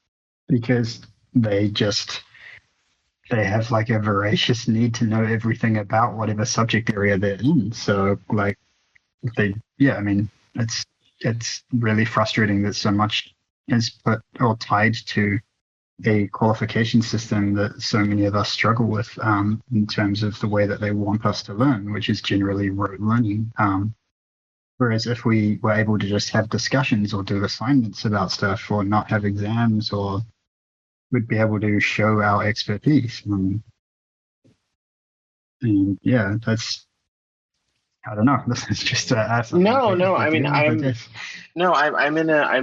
because they have like a voracious need to know everything about whatever subject area they're in. So like I mean, it's really frustrating that so much is put or tied to a qualification system that so many of us struggle with in terms of the way that they want us to learn, which is generally rote learning. Whereas if we were able to just have discussions or do assignments about stuff or not have exams, or we'd be able to show our expertise. And yeah, that's, I don't know. This is just no. I mean, I'm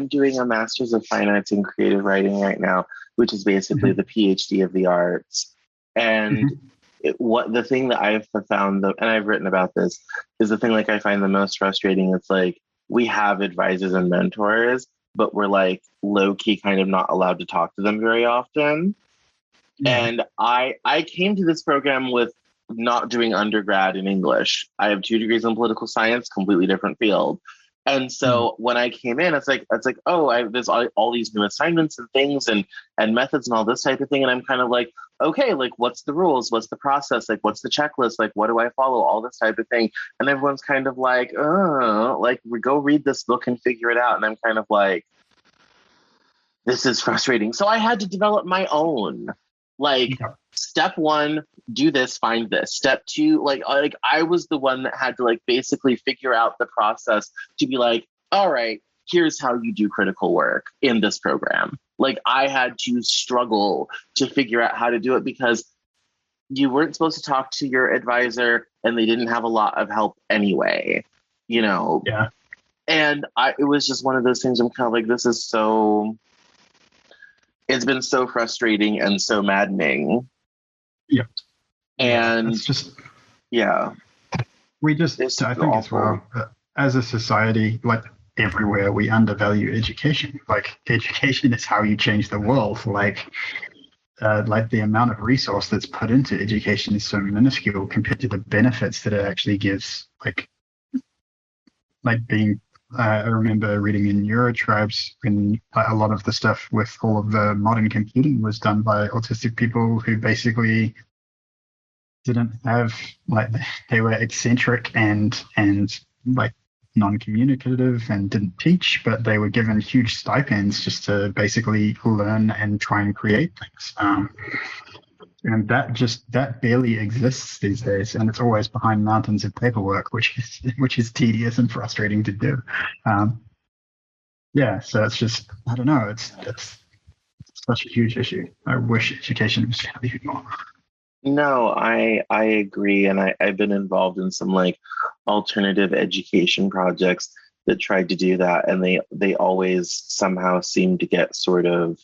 doing a master's of finance and creative writing right now, which is basically the PhD of the arts. And what the thing that I've found, and I've written about this, is the thing like I find the most frustrating. It's like we have advisors and mentors, but we're like low key kind of not allowed to talk to them very often. And I came to this program with not doing undergrad in English. I have 2 degrees in political science, completely different field. And so when I came in, it's like, oh, there's all these new assignments and things and methods and all this type of thing. And I'm kind of like, okay, like what's the rules? What's the process? Like, what's the checklist? Like, what do I follow? All this type of thing. And everyone's kind of like, oh, like go read this book and figure it out. And I'm kind of like, this is frustrating. So I had to develop my own. Like, Yeah. step one, do this, find this. Step two, like I was the one that had to like basically figure out the process to be like, all right, here's how you do critical work in this program. Like, I had to struggle to figure out how to do it because you weren't supposed to talk to your advisor and they didn't have a lot of help anyway, you know? Yeah. And it was just one of those things. I'm kind of like, it's been so frustrating and so maddening. Yeah. And it's just, yeah, it's I think as awful. well, as a society, like everywhere, we undervalue education. Like, education is how you change the world. Like the amount of resource that's put into education is so minuscule compared to the benefits that it actually gives. Like being, I remember reading in Neurotribes when a lot of the stuff with all of the modern computing was done by autistic people who basically didn't have, like, they were eccentric and like non-communicative and didn't teach, but they were given huge stipends just to basically learn and try and create things. And that barely exists these days, and it's always behind mountains of paperwork, which is tedious and frustrating to do. Yeah, so it's just, I don't know, it's such a huge issue. I wish education was valued more. No, I agree. And I've been involved in some like alternative education projects that tried to do that. And they always somehow seem to get sort of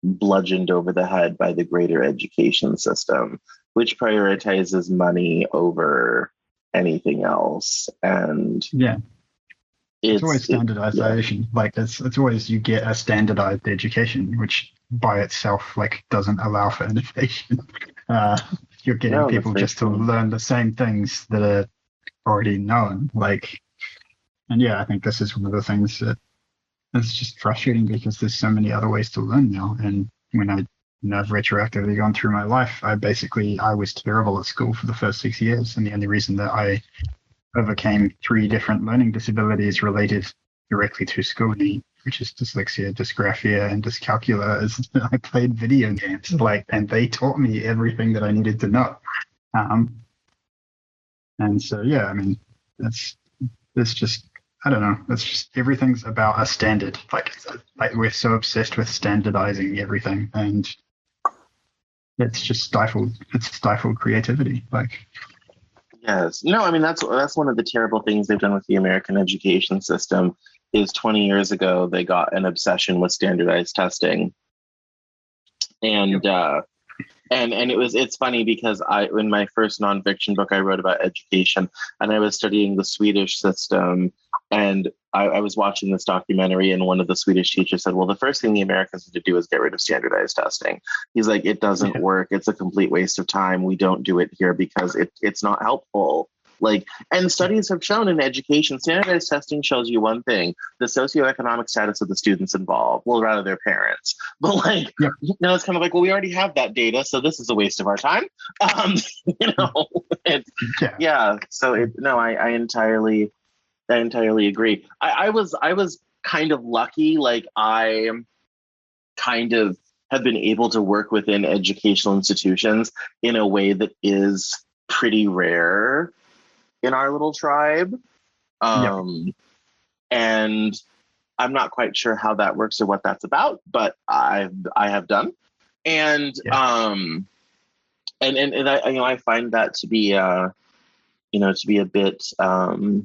bludgeoned over the head by the greater education system, which prioritizes money over anything else. And Yeah, it's always yeah. standardization. Like it's always, you get a standardized education, which by itself like doesn't allow for innovation. You're getting No, people just to learn the same things that are already known. Like, and yeah, I think this is one of the things that it's just frustrating because there's so many other ways to learn now. And when I've retroactively gone through my life, I was terrible at school for the first 6 years. And the only reason that I overcame 3 different learning disabilities related directly to schooling, which is dyslexia, dysgraphia, and dyscalculia, is that I played video games, and they taught me everything that I needed to know. And so, yeah, I mean, it's just, I don't know. It's just, everything's about a standard. Like we're so obsessed with standardizing everything, and it's just stifled. It's stifled creativity. Like, yes, no, I mean that's one of the terrible things they've done with the American education system. Is 20 years ago they got an obsession with standardized testing, and it's funny because in my first nonfiction book I wrote about education, and I was studying the Swedish system, and I was watching this documentary, and one of the Swedish teachers said, well, the first thing the Americans need to do is get rid of standardized testing. He's like, it doesn't work. It's a complete waste of time. We don't do it here because it's not helpful. Like, and studies have shown in education, standardized testing shows you one thing: the socioeconomic status of the students involved. Well, rather their parents. But like, it's kind of like, well, we already have that data, so this is a waste of our time. So I entirely agree. I was kind of lucky. Like, I kind of have been able to work within educational institutions in a way that is pretty rare in our little tribe. And I'm not quite sure how that works or what that's about, but I have done. And I find that to be to be a bit to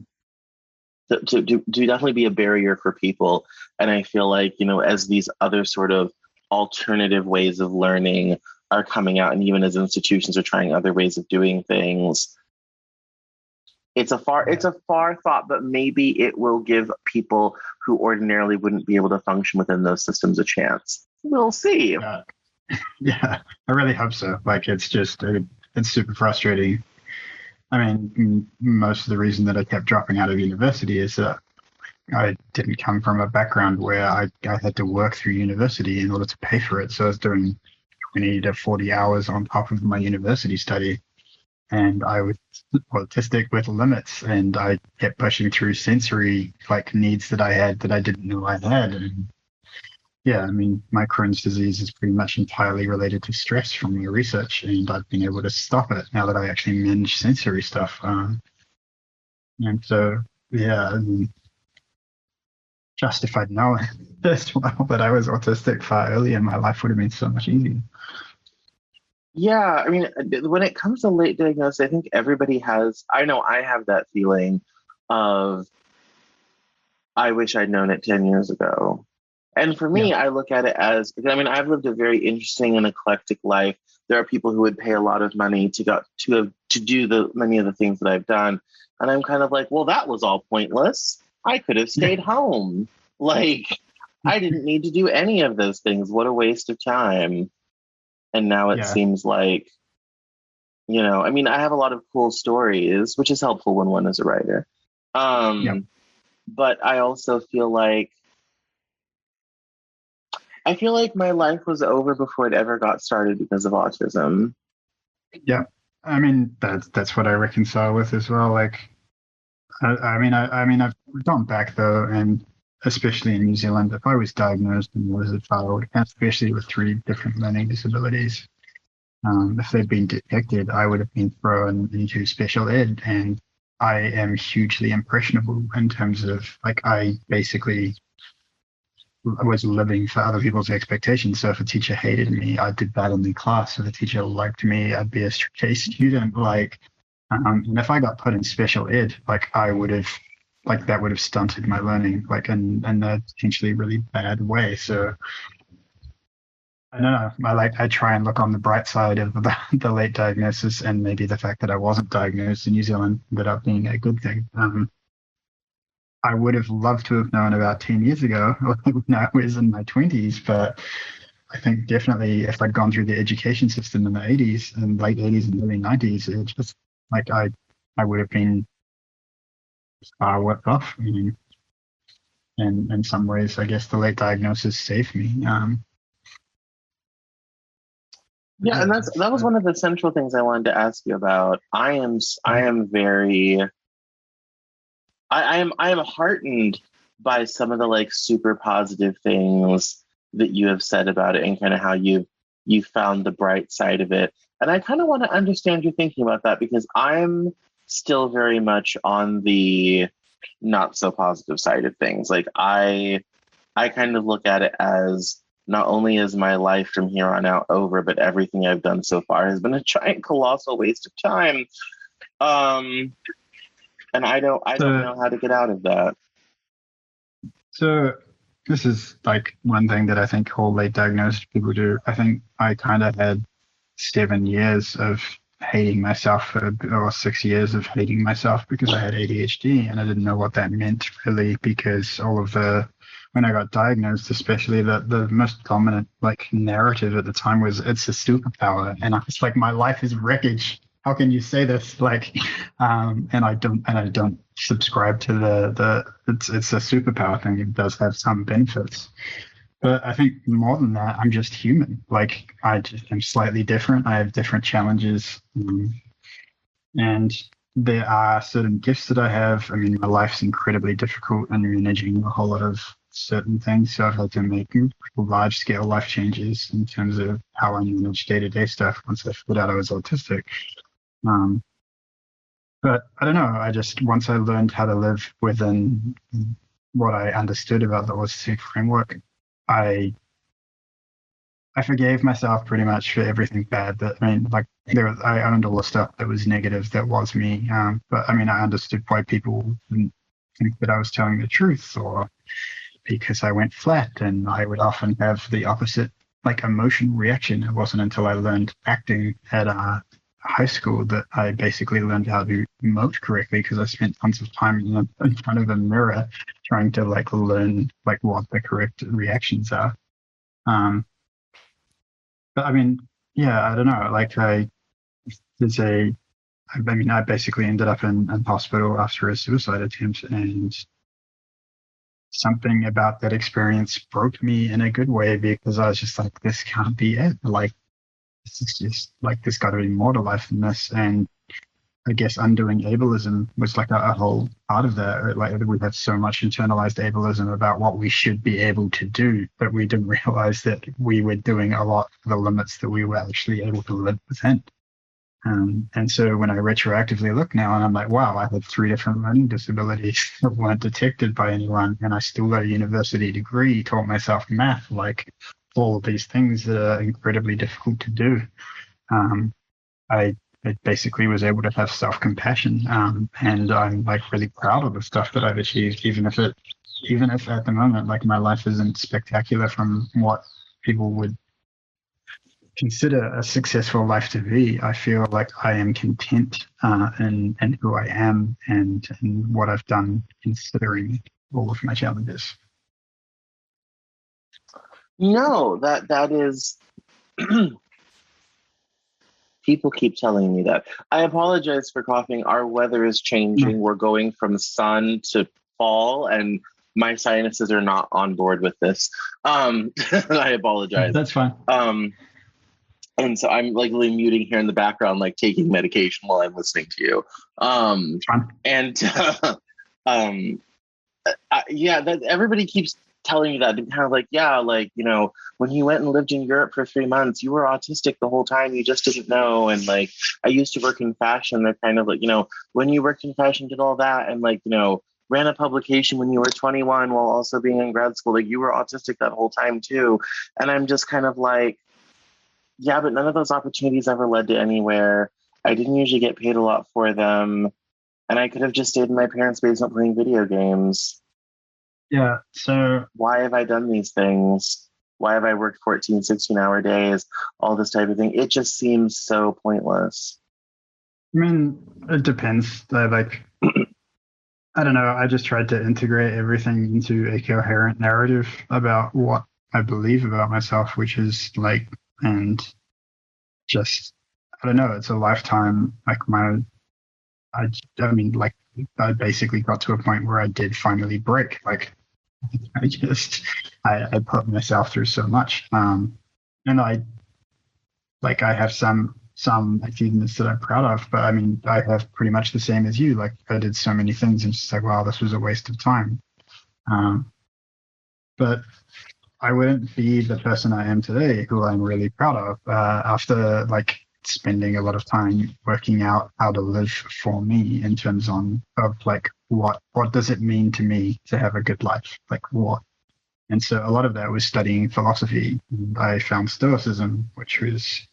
definitely be a barrier for people. And I feel like, as these other sort of alternative ways of learning are coming out, and even as institutions are trying other ways of doing things, it's a far thought, but maybe it will give people who ordinarily wouldn't be able to function within those systems a chance. We'll see. Yeah, I really hope so. Like, it's just, it's super frustrating. I mean, most of the reason that I kept dropping out of university is that I didn't come from a background where I had to work through university in order to pay for it. So I was doing 20 to 40 hours on top of my university study. And I was autistic with limits, and I kept pushing through sensory needs that I had that I didn't know I had. And yeah, I mean, my Crohn's disease is pretty much entirely related to stress from my research, and I've been able to stop it now that I actually manage sensory stuff. And so, yeah, I mean, just if I'd known as well that I was autistic far earlier, my life would have been so much easier. Yeah, I mean, when it comes to late diagnosis, I think everybody has, I know I have that feeling of, I wish I'd known it 10 years ago. And for Yeah, me, I look at it as, I mean, I've lived a very interesting and eclectic life. There are people who would pay a lot of money to do the many of the things that I've done. And I'm kind of like, well, that was all pointless. I could have yeah, stayed home. Like, I didn't need to do any of those things. What a waste of time. And now it yeah, seems like, I mean, I have a lot of cool stories, which is helpful when one is a writer. yeah, But I feel like my life was over before it ever got started because of autism. yeah. I mean, that's what I reconcile with as well. Like, I mean, I've gone back though, and especially in New Zealand, if I was diagnosed and was a child, especially with three different learning disabilities, if they'd been detected, I would have been thrown into special ed, and I am hugely impressionable in terms of like I basically was living for other people's expectations. So if a teacher hated me, I did bad in the class. If a teacher liked me, I'd be a straight A student. And if I got put in special ed, like I would have, like that would have stunted my learning, like in a potentially really bad way. So I don't know. I try and look on the bright side of the late diagnosis, and maybe the fact that I wasn't diagnosed in New Zealand ended up being a good thing. I would have loved to have known about 10 years ago when I was in my 20s, but I think definitely if I'd gone through the education system in the 80s and late 80s and early 90s, it just like I would have been far worse off. I mean, and in some ways, I guess the late diagnosis saved me. Yeah, and Yeah, that was one of the central things I wanted to ask you about. I am very I am heartened by some of the like super positive things that you have said about it and kind of how you found the bright side of it. And I kind of want to understand your thinking about that because I'm still very much on the not so positive side of things. Like I kind of look at it as not only is my life from here on out over, but everything I've done so far has been a giant colossal waste of time. Um, and I don't so know how to get out of that. so this is like one thing that I think all late diagnosed people do. I think I kind of had 7 years of hating myself or 6 years of hating myself because I had ADHD and I didn't know what that meant really because all of the when I got diagnosed, especially the most dominant like narrative at the time was it's a superpower. And I was like, my life is wreckage. How can you say this? Like, and I don't subscribe to the it's a superpower thing. It does have some benefits. But I think more than that, I'm just human. Like I just am slightly different. I have different challenges, and there are certain gifts that I have. I mean, my life's incredibly difficult in managing a whole lot of certain things. So I've had to make large scale life changes in terms of how I manage day to day stuff once I figured out I was autistic. Um, but I don't know. I just once I learned how to live within what I understood about the autistic framework, I I forgave myself pretty much for everything bad that I mean, like I owned all the stuff that was negative that was me. But I mean, I understood why people didn't think that I was telling the truth, or because I went flat, and I would often have the opposite, like emotion reaction. It wasn't until I learned acting at high school that I basically learned how to emote correctly because I spent tons of time in front of a mirror trying to like learn like what the correct reactions are. Um, But I mean, yeah, I don't know. Like there's a, I mean, I basically ended up in hospital after a suicide attempt, and something about that experience broke me in a good way because I was just like, this can't be it. Like, this is just like, there's got to be more to life than this. And I guess undoing ableism was like a whole part of that. Like we have so much internalized ableism about what we should be able to do that we didn't realize that we were doing a lot for the limits that we were actually able to live within. And so when I retroactively look now and I'm like, wow, I had 3 different learning disabilities that weren't detected by anyone, and I still got a university degree, taught myself math, like all of these things that are incredibly difficult to do. I basically was able to have self-compassion, and I'm like really proud of the stuff that I've achieved, even if at the moment like my life isn't spectacular from what people would consider a successful life to be. I feel like I am content in who I am and what I've done, considering all of my challenges. No, that is. People keep telling me that. I apologize for coughing. Our weather is changing. We're going from sun to fall, and my sinuses are not on board with this. I apologize. That's fine. And so I'm like really muting here in the background, like taking medication while I'm listening to you. Yeah, that everybody keeps telling me that, and kind of like, yeah, like, you know, when you went and lived in Europe for 3 months, you were autistic the whole time, you just didn't know. And like, I used to work in fashion. They're kind of like, you know, when you worked in fashion, did all that, and like, you know, ran a publication when you were 21 while also being in grad school, like you were autistic that whole time too. And I'm just kind of like, yeah, but none of those opportunities ever led to anywhere. I didn't usually get paid a lot for them, and I could have just stayed in my parents' basement playing video games. Yeah, so why have I done these things? Why have I worked 14, 16-hour days? All this type of thing. It just seems so pointless. I mean, it depends. Like, I don't know. I just tried to integrate everything into a coherent narrative about what I believe about myself, which is like, and just, I don't know. It's a lifetime. Like I mean, like I basically got to a point where I did finally break. Like, I put myself through so much, and I have some achievements that I'm proud of, but I mean, I have pretty much the same as you. Like, I did so many things, and it's just like, wow, this was a waste of time. But I wouldn't be the person I am today, who I'm really proud of, after like spending a lot of time working out how to live for me in terms of like what does it mean to me to have a good life, like what. And so a lot of that was studying philosophy. I found Stoicism, which was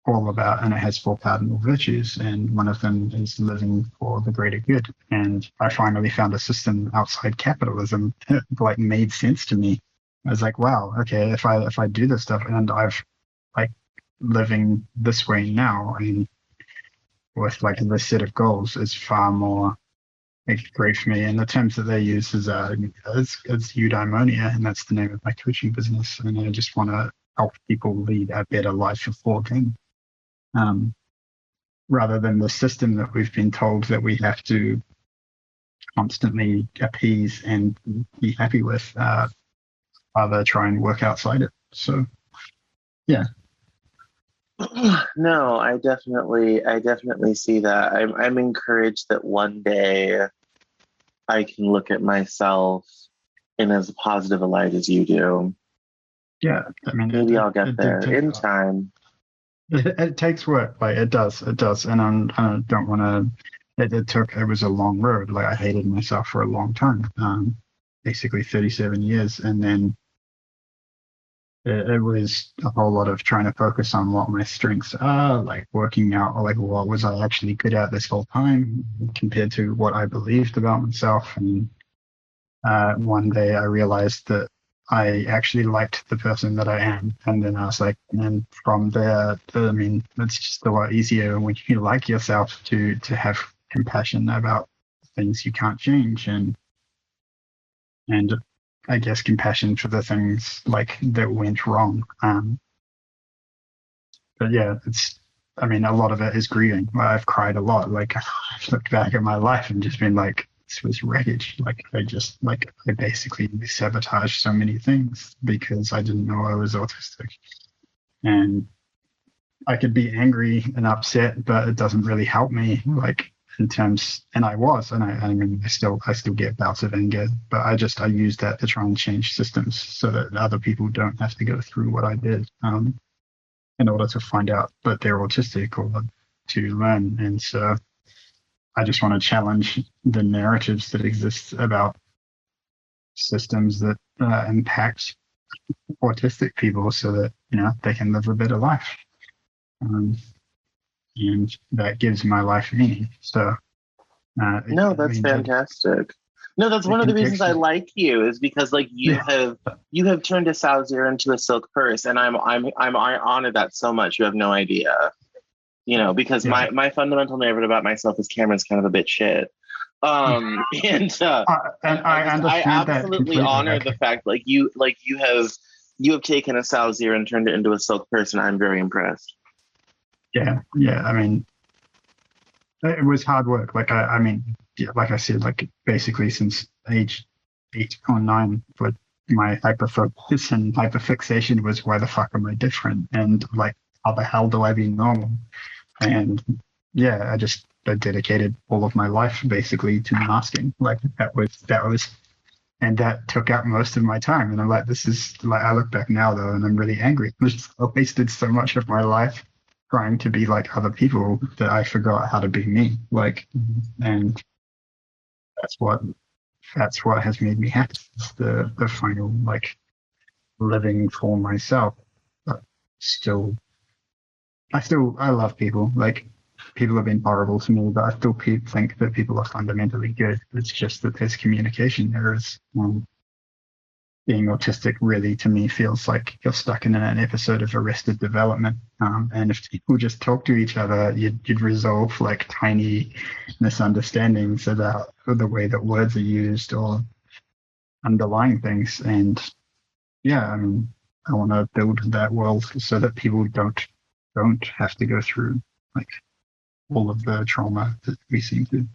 all about, and it has 4 cardinal virtues, and one of them is living for the greater good. And I finally found a system outside capitalism that like made sense to me. I was like, wow, okay, if I do this stuff, and I've like living this way now, and with like this set of goals is far more like great for me. And the terms that they use is it's eudaimonia, and that's the name of my coaching business. And I just want to help people lead a better life for them, rather than the system that we've been told that we have to constantly appease and be happy with, rather try and work outside it. So, yeah. No, I definitely see that. I'm encouraged that one day I can look at myself in as positive a light as you do. Yeah, I mean, maybe I'll get there in time. It takes work, like it does, and I don't want to. It was a long road. Like I hated myself for a long time, basically 37 years, and then it was a whole lot of trying to focus on what my strengths are, like working out, or like what was I actually good at this whole time compared to what I believed about myself. And one day I realized that I actually liked the person that I am. And then I was like, and from there, I mean, it's just a lot easier when you like yourself to have compassion about things you can't change, and I guess compassion for the things like that went wrong. But yeah, I mean, a lot of it is grieving. I've cried a lot. Like I've looked back at my life and just been like, this was wreckage. Like I basically sabotaged so many things because I didn't know I was autistic. And I could be angry and upset, but it doesn't really help me. Like in terms, and I mean, I still get bouts of anger, but I use that to try and change systems so that other people don't have to go through what I did, in order to find out that they're autistic or to learn. And so I just want to challenge the narratives that exist about systems that impact autistic people so that, they can live a better life. Um, and that gives my life meaning. So, No, that's fantastic. No, that's one of the reasons I like you, is because like you have turned a sow's ear into a silk purse, and I honor that so much. You have no idea. Because my fundamental narrative about myself is Cameron's kind of a bit shit. And I understand I absolutely that honor the fact you have taken a sow's ear and turned it into a silk purse, and I'm very impressed. Yeah. I mean, it was hard work. Like I mean, yeah, like I said, like basically since age 8 or 9, but my hyperfocus and hyperfixation was, why the fuck am I different? And like, how the hell do I be normal? And yeah, I dedicated all of my life basically to masking. Like that was, and that took out most of my time. And I'm like, this is like, I look back now though, and I'm really angry. I wasted so much of my life trying to be like other people that I forgot how to be me. Like, and that's what has made me happy. It's the final like living for myself. But I love people. Like, people have been horrible to me, but I still think that people are fundamentally good. It's just that there's communication errors. Being autistic really, to me, feels like you're stuck in an episode of Arrested Development. And if people just talk to each other, you'd resolve like tiny misunderstandings about the way that words are used or underlying things. And yeah, I mean, I want to build that world so that people don't have to go through like all of the trauma that we seem to.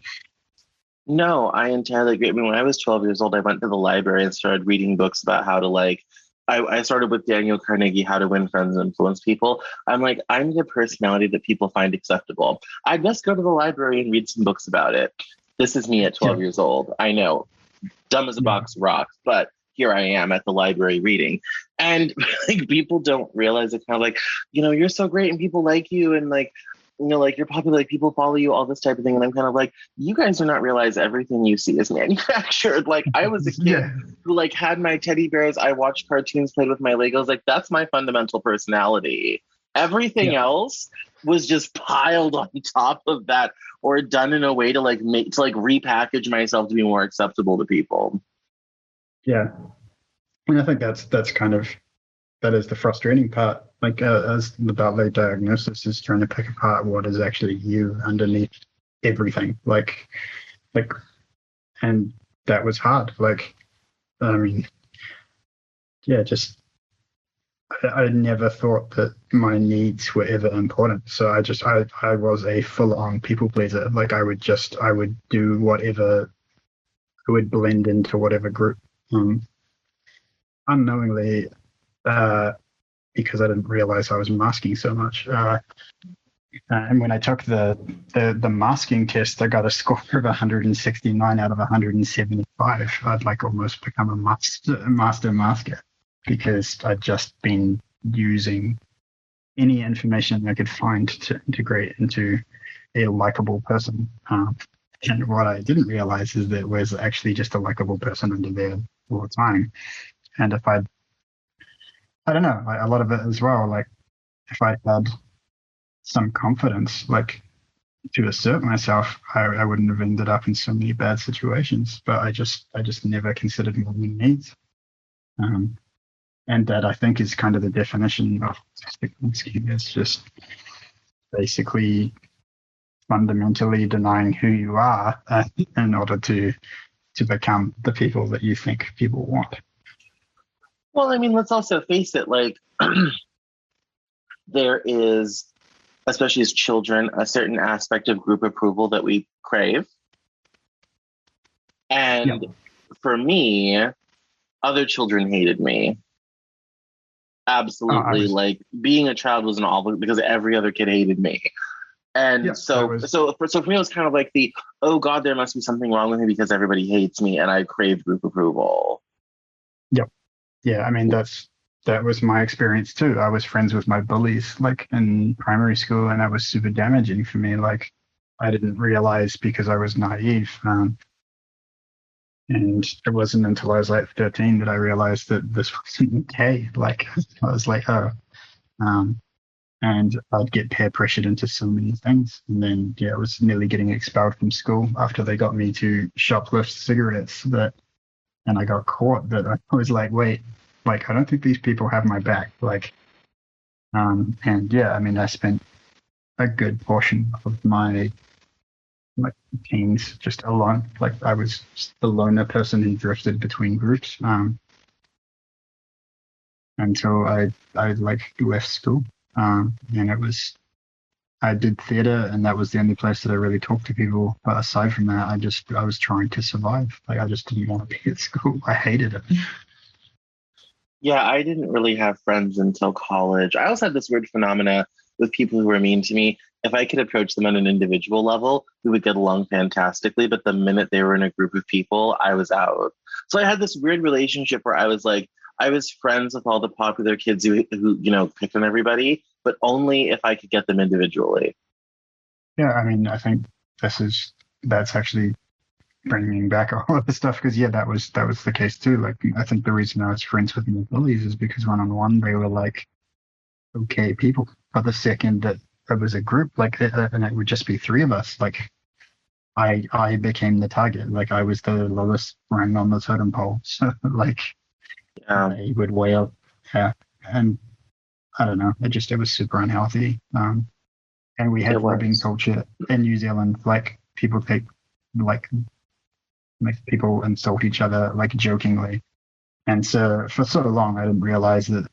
No, I entirely agree. I mean, when I was 12 years old, I went to the library and started reading books about how to I started with Daniel Carnegie, How to Win Friends and Influence People. I'm like, I need a personality that people find acceptable. I best go to the library and read some books about it. This is me at 12 years old. I know, dumb as a box of rocks, but here I am at the library reading. And like, people don't realize it, kind of like, you're so great and people like you, and like, like you're popular, like people follow you, all this type of thing. And I'm kind of like, you guys do not realize everything you see is manufactured. Like, I was a kid who like had my teddy bears. I watched cartoons, played with my Legos. Like, that's my fundamental personality. Everything else was just piled on top of that, or done in a way to like repackage myself to be more acceptable to people. Yeah. And I think that's kind of, that is the frustrating part. Like, as the Bartlett diagnosis is trying to pick apart what is actually you underneath everything. Like, and that was hard. Like, I mean, yeah, just, I never thought that my needs were ever important. So I was a full-on people pleaser. Like, I would do whatever, I would blend into whatever group, unknowingly, because I didn't realize I was masking so much. And when I took the masking test, I got a score of 169 out of 175. I'd like almost become a master masker, because I'd just been using any information I could find to integrate into a likable person. And what I didn't realize is that it was actually just a likable person under there all the time. And if I don't know, like a lot of it as well, like if I had some confidence, like to assert myself, I wouldn't have ended up in so many bad situations. But I just never considered my own needs. And that, I think, is kind of the definition of autistic masking. It's just basically fundamentally denying who you are in order to become the people that you think people want. Well, I mean, let's also face it, like, there is, especially as children, a certain aspect of group approval that we crave. And for me, other children hated me. absolutely. Like being a child was an awful because every other kid hated me. And Yeah, so for me, it was kind of like oh God, there must be something wrong with me because everybody hates me and I crave group approval. Yep. Yeah, I mean that was my experience too. I was friends with my bullies like in primary school, and that was super damaging for me. Like I didn't realize because I was naive. And it wasn't until I was like 13 that I realized that this wasn't okay. Like I was like, oh, and I'd get peer pressured into so many things. And then, I was nearly getting expelled from school after they got me to shoplift cigarettes. And I got caught. That I was like, wait, like I don't think these people have my back. Like, and I mean, I spent a good portion of my teens just alone. Like I was just the loner person who drifted between groups until I like left school. And I did theater, and that was the only place that I really talked to people. But aside from that, I was trying to survive. Like I just didn't want to be at school. I hated it. Yeah, I didn't really have friends until college. I also had this weird phenomena with people who were mean to me. If I could approach them on an individual level, we would get along fantastically. But the minute they were in a group of people, I was out. So I had this weird relationship where I was like, I was friends with all the popular kids who picked on everybody, but only if I could get them individually. Yeah, I mean, I think that's actually bringing back all of the stuff because that was the case too. Like I think the reason I was friends with my bullies is because one-on-one they were like okay people, but the second that it was a group like and it would just be three of us, like I became the target. Like I was the lowest rung on the totem pole. So like they would weigh up, and I don't know. It was super unhealthy. And we had ribbing culture in New Zealand. Like people take like make people insult each other like jokingly, and so for so long I didn't realize that.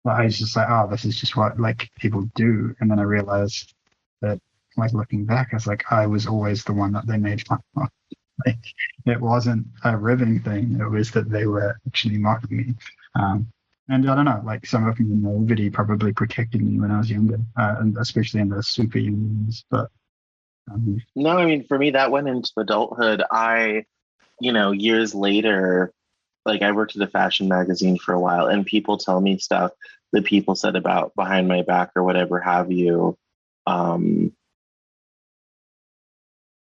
I was just like, oh, this is just what like people do, and then I realized that like looking back, I was like, I was always the one that they made fun of. Like it wasn't a ribbing thing; it was that they were actually mocking me. And I don't know, like some of my naivety probably protected me when I was younger, and especially in the super young years. But no, I mean, for me, that went into adulthood. Years later, like I worked at a fashion magazine for a while, and people tell me stuff that people said about behind my back or whatever have you,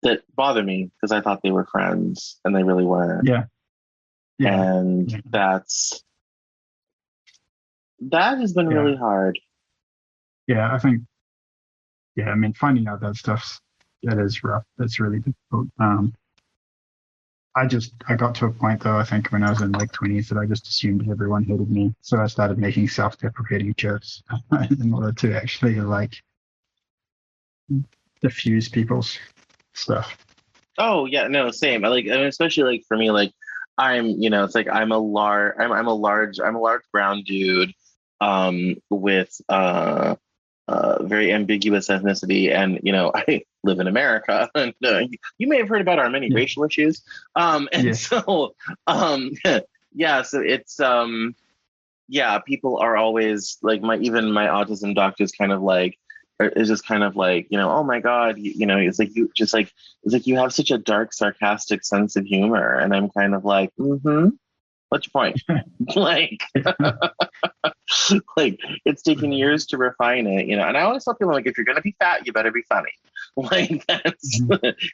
that bother me because I thought they were friends and they really weren't. Yeah. And that has been really hard. Yeah, I think. Yeah, I mean, finding out that that is rough. That's really difficult. I got to a point though, I think when I was in like 20s that I just assumed everyone hated me. So I started making self-deprecating jokes in order to actually like diffuse people's stuff. Oh yeah, no, same. I mean, especially like for me, like it's like I'm a large brown dude, with very ambiguous ethnicity, and I live in America, and you may have heard about our many racial issues, so so it's people are always like my autism doctor's kind of like is just kind of like oh my god, it's like you have such a dark sarcastic sense of humor, and I'm kind of like what's your point? like like it's taken years to refine it, and I always tell people like if you're gonna be fat, you better be funny. Like that's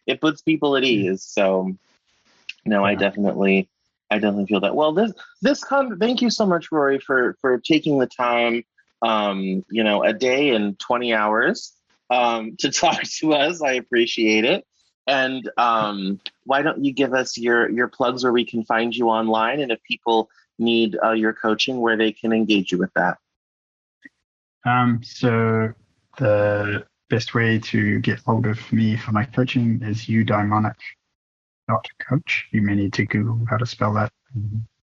it puts people at ease. So no, I definitely feel that. Well, thank you so much, Rory, for taking the time, a day and 20 hours to talk to us. I appreciate it. And why don't you give us your plugs where we can find you online, and if people need your coaching, where they can engage you with that? So the best way to get hold of me for my coaching is eudaimonic.coach. You may need to Google how to spell that,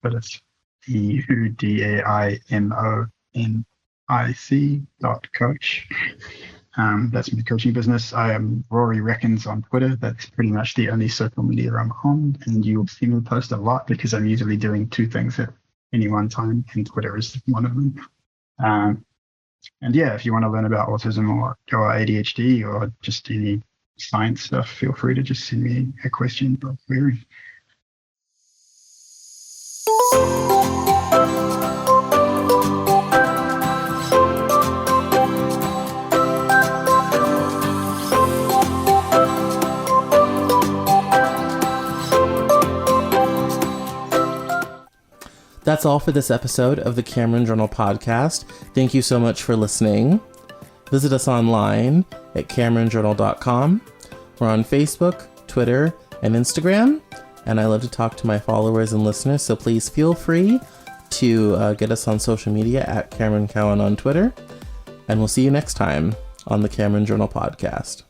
but it's eudaimonic.coach. That's my coaching business. I am Rory Reckons on Twitter. That's pretty much the only social media I'm on, and you'll see me post a lot because I'm usually doing two things at any one time, and Twitter is one of them. And yeah, if you want to learn about autism or ADHD or just any science stuff, feel free to just send me a question or query. That's all for this episode of the Cameron Journal podcast. Thank you so much for listening. Visit us online at CameronJournal.com. We're on Facebook, Twitter, and Instagram. And I love to talk to my followers and listeners, so please feel free to get us on social media at Cameron Cowan on Twitter. And we'll see you next time on the Cameron Journal podcast.